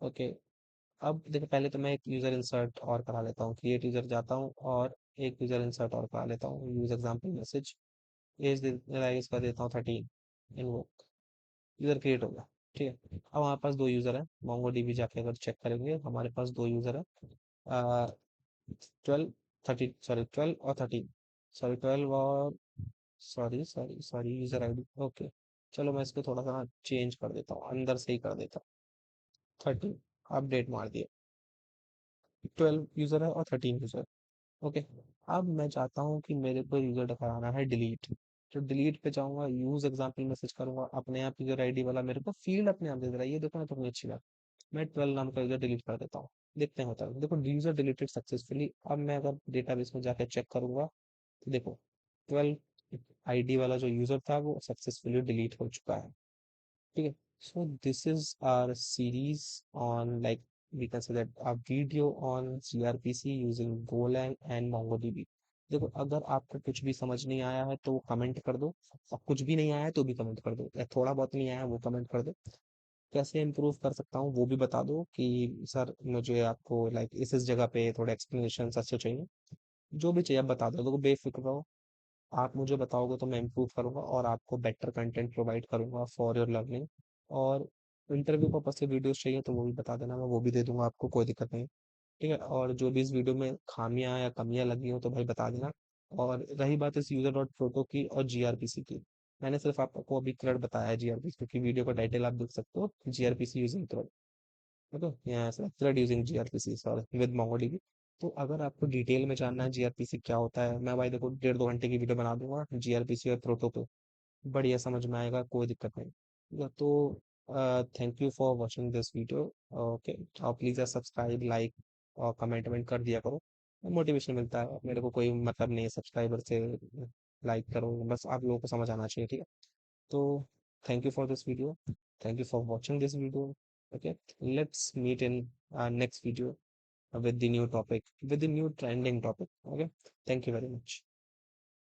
ओके, अब देखो पहले तो मैं एक यूजर इंसर्ट और करा लेता हूँ, क्रिएट यूजर जाता हूँ और एक यूजर इंसर्ट और करा लेता हूँ, यूज एग्जाम्पल मैसेज, एज इसका देता हूँ 13। इनवोक, यूजर क्रिएट हो गया। ठीक है, अब हमारे पास दो यूजर है, मोंगो डीबी जाके अगर चेक करेंगे हमारे पास दो यूजर है, 12 13, सॉरी 12 और 13, सॉरी 12 और sorry sorry sorry user ID. Okay, चलो मैं इसको थोड़ा सा चेंज कर देता हूँ, अंदर से ही कर देता हूँ। 13, अपडेट मार दिया, 12 यूजर है और 13 यूजर। ओके, अब मैं चाहता हूँ कि मेरे को यूजर कराना है डिलीट। तो डिलीट पे जाऊंगा, यूज एग्जाम्पल मैसेज करूंगा, अपने आप यूजर आईडी वाला मेरे को फील्ड अपने आप दे दे रहा है, ये देखो ना कितनी अच्छी बात। मैं 12 नाम का यूजर डिलीट कर देता हूँ, देखते हैं होता है। देखो यूजर डिलीटेड सक्सेसफुली। अब मैं अगर डेटाबेस में जाकर चेक करूंगा तो देखो 12 आईडी वाला जो यूजर था वो सक्सेसफुली डिलीट हो चुका है। ठीक है, so this is our series on, like, we can say that a video on gRPC using Golang and MongoDB। देखो अगर आपको कुछ भी समझ नहीं आया है तो कमेंट कर दो, और कुछ भी नहीं आया है तो भी कमेंट कर दो, या थोड़ा बहुत नहीं आया है वो कमेंट कर दो। कैसे इम्प्रूव कर सकता हूँ वो भी बता दो कि सर मुझे आपको लाइक इस जगह पे थोड़े एक्सप्लेनेशन अच्छे चाहिए। जो भी चाहिए आप बता दो, देखो बेफिक्र रहो। आप मुझे बताओगे तो मैं इम्प्रूव करूंगा और आपको बेटर कंटेंट प्रोवाइड करूंगा फॉर योर लर्निंग। और इंटरव्यू पर्पज से वीडियोस चाहिए तो वो भी बता देना, मैं वो भी दे दूंगा आपको, कोई दिक्कत नहीं। ठीक है, और जो भी इस वीडियो में खामियां या कमियां लगी हो तो भाई बता देना। और रही बात इस यूजर डॉट प्रोटो की और जीआरपीसी की, मैंने सिर्फ आपको अभी CRUD बताया है, जीआरपीसी, क्योंकि वीडियो का टाइटल आप देख सकते हो, जीआरपीसी यूजिंग CRUD। मतलब यहाँ से thread using gRPC sorry with MongoDB. तो अगर आपको डिटेल में जानना है जीआरपीसी क्या होता है, मैं भाई देखो 1.5-2 घंटे की वीडियो बना दूंगा जीआरपीसी और प्रोटो पे, बढ़िया समझ में आएगा, कोई दिक्कत नहीं। ठीक है, तो thank you for watching this video. Okay, आप प्लीज़ सब्सक्राइब, लाइक और कमेंट वमेंट कर दिया करो, मोटिवेशन मिलता है। मेरे को कोई मतलब नहीं है सब्सक्राइबर से, लाइक करो, बस आप लोगों को समझ आना चाहिए। ठीक है, तो thank you for this video. Thank you for watching this video. Okay, let's meet in our next video with the new topic, with the new trending topic. Okay, thank you very much.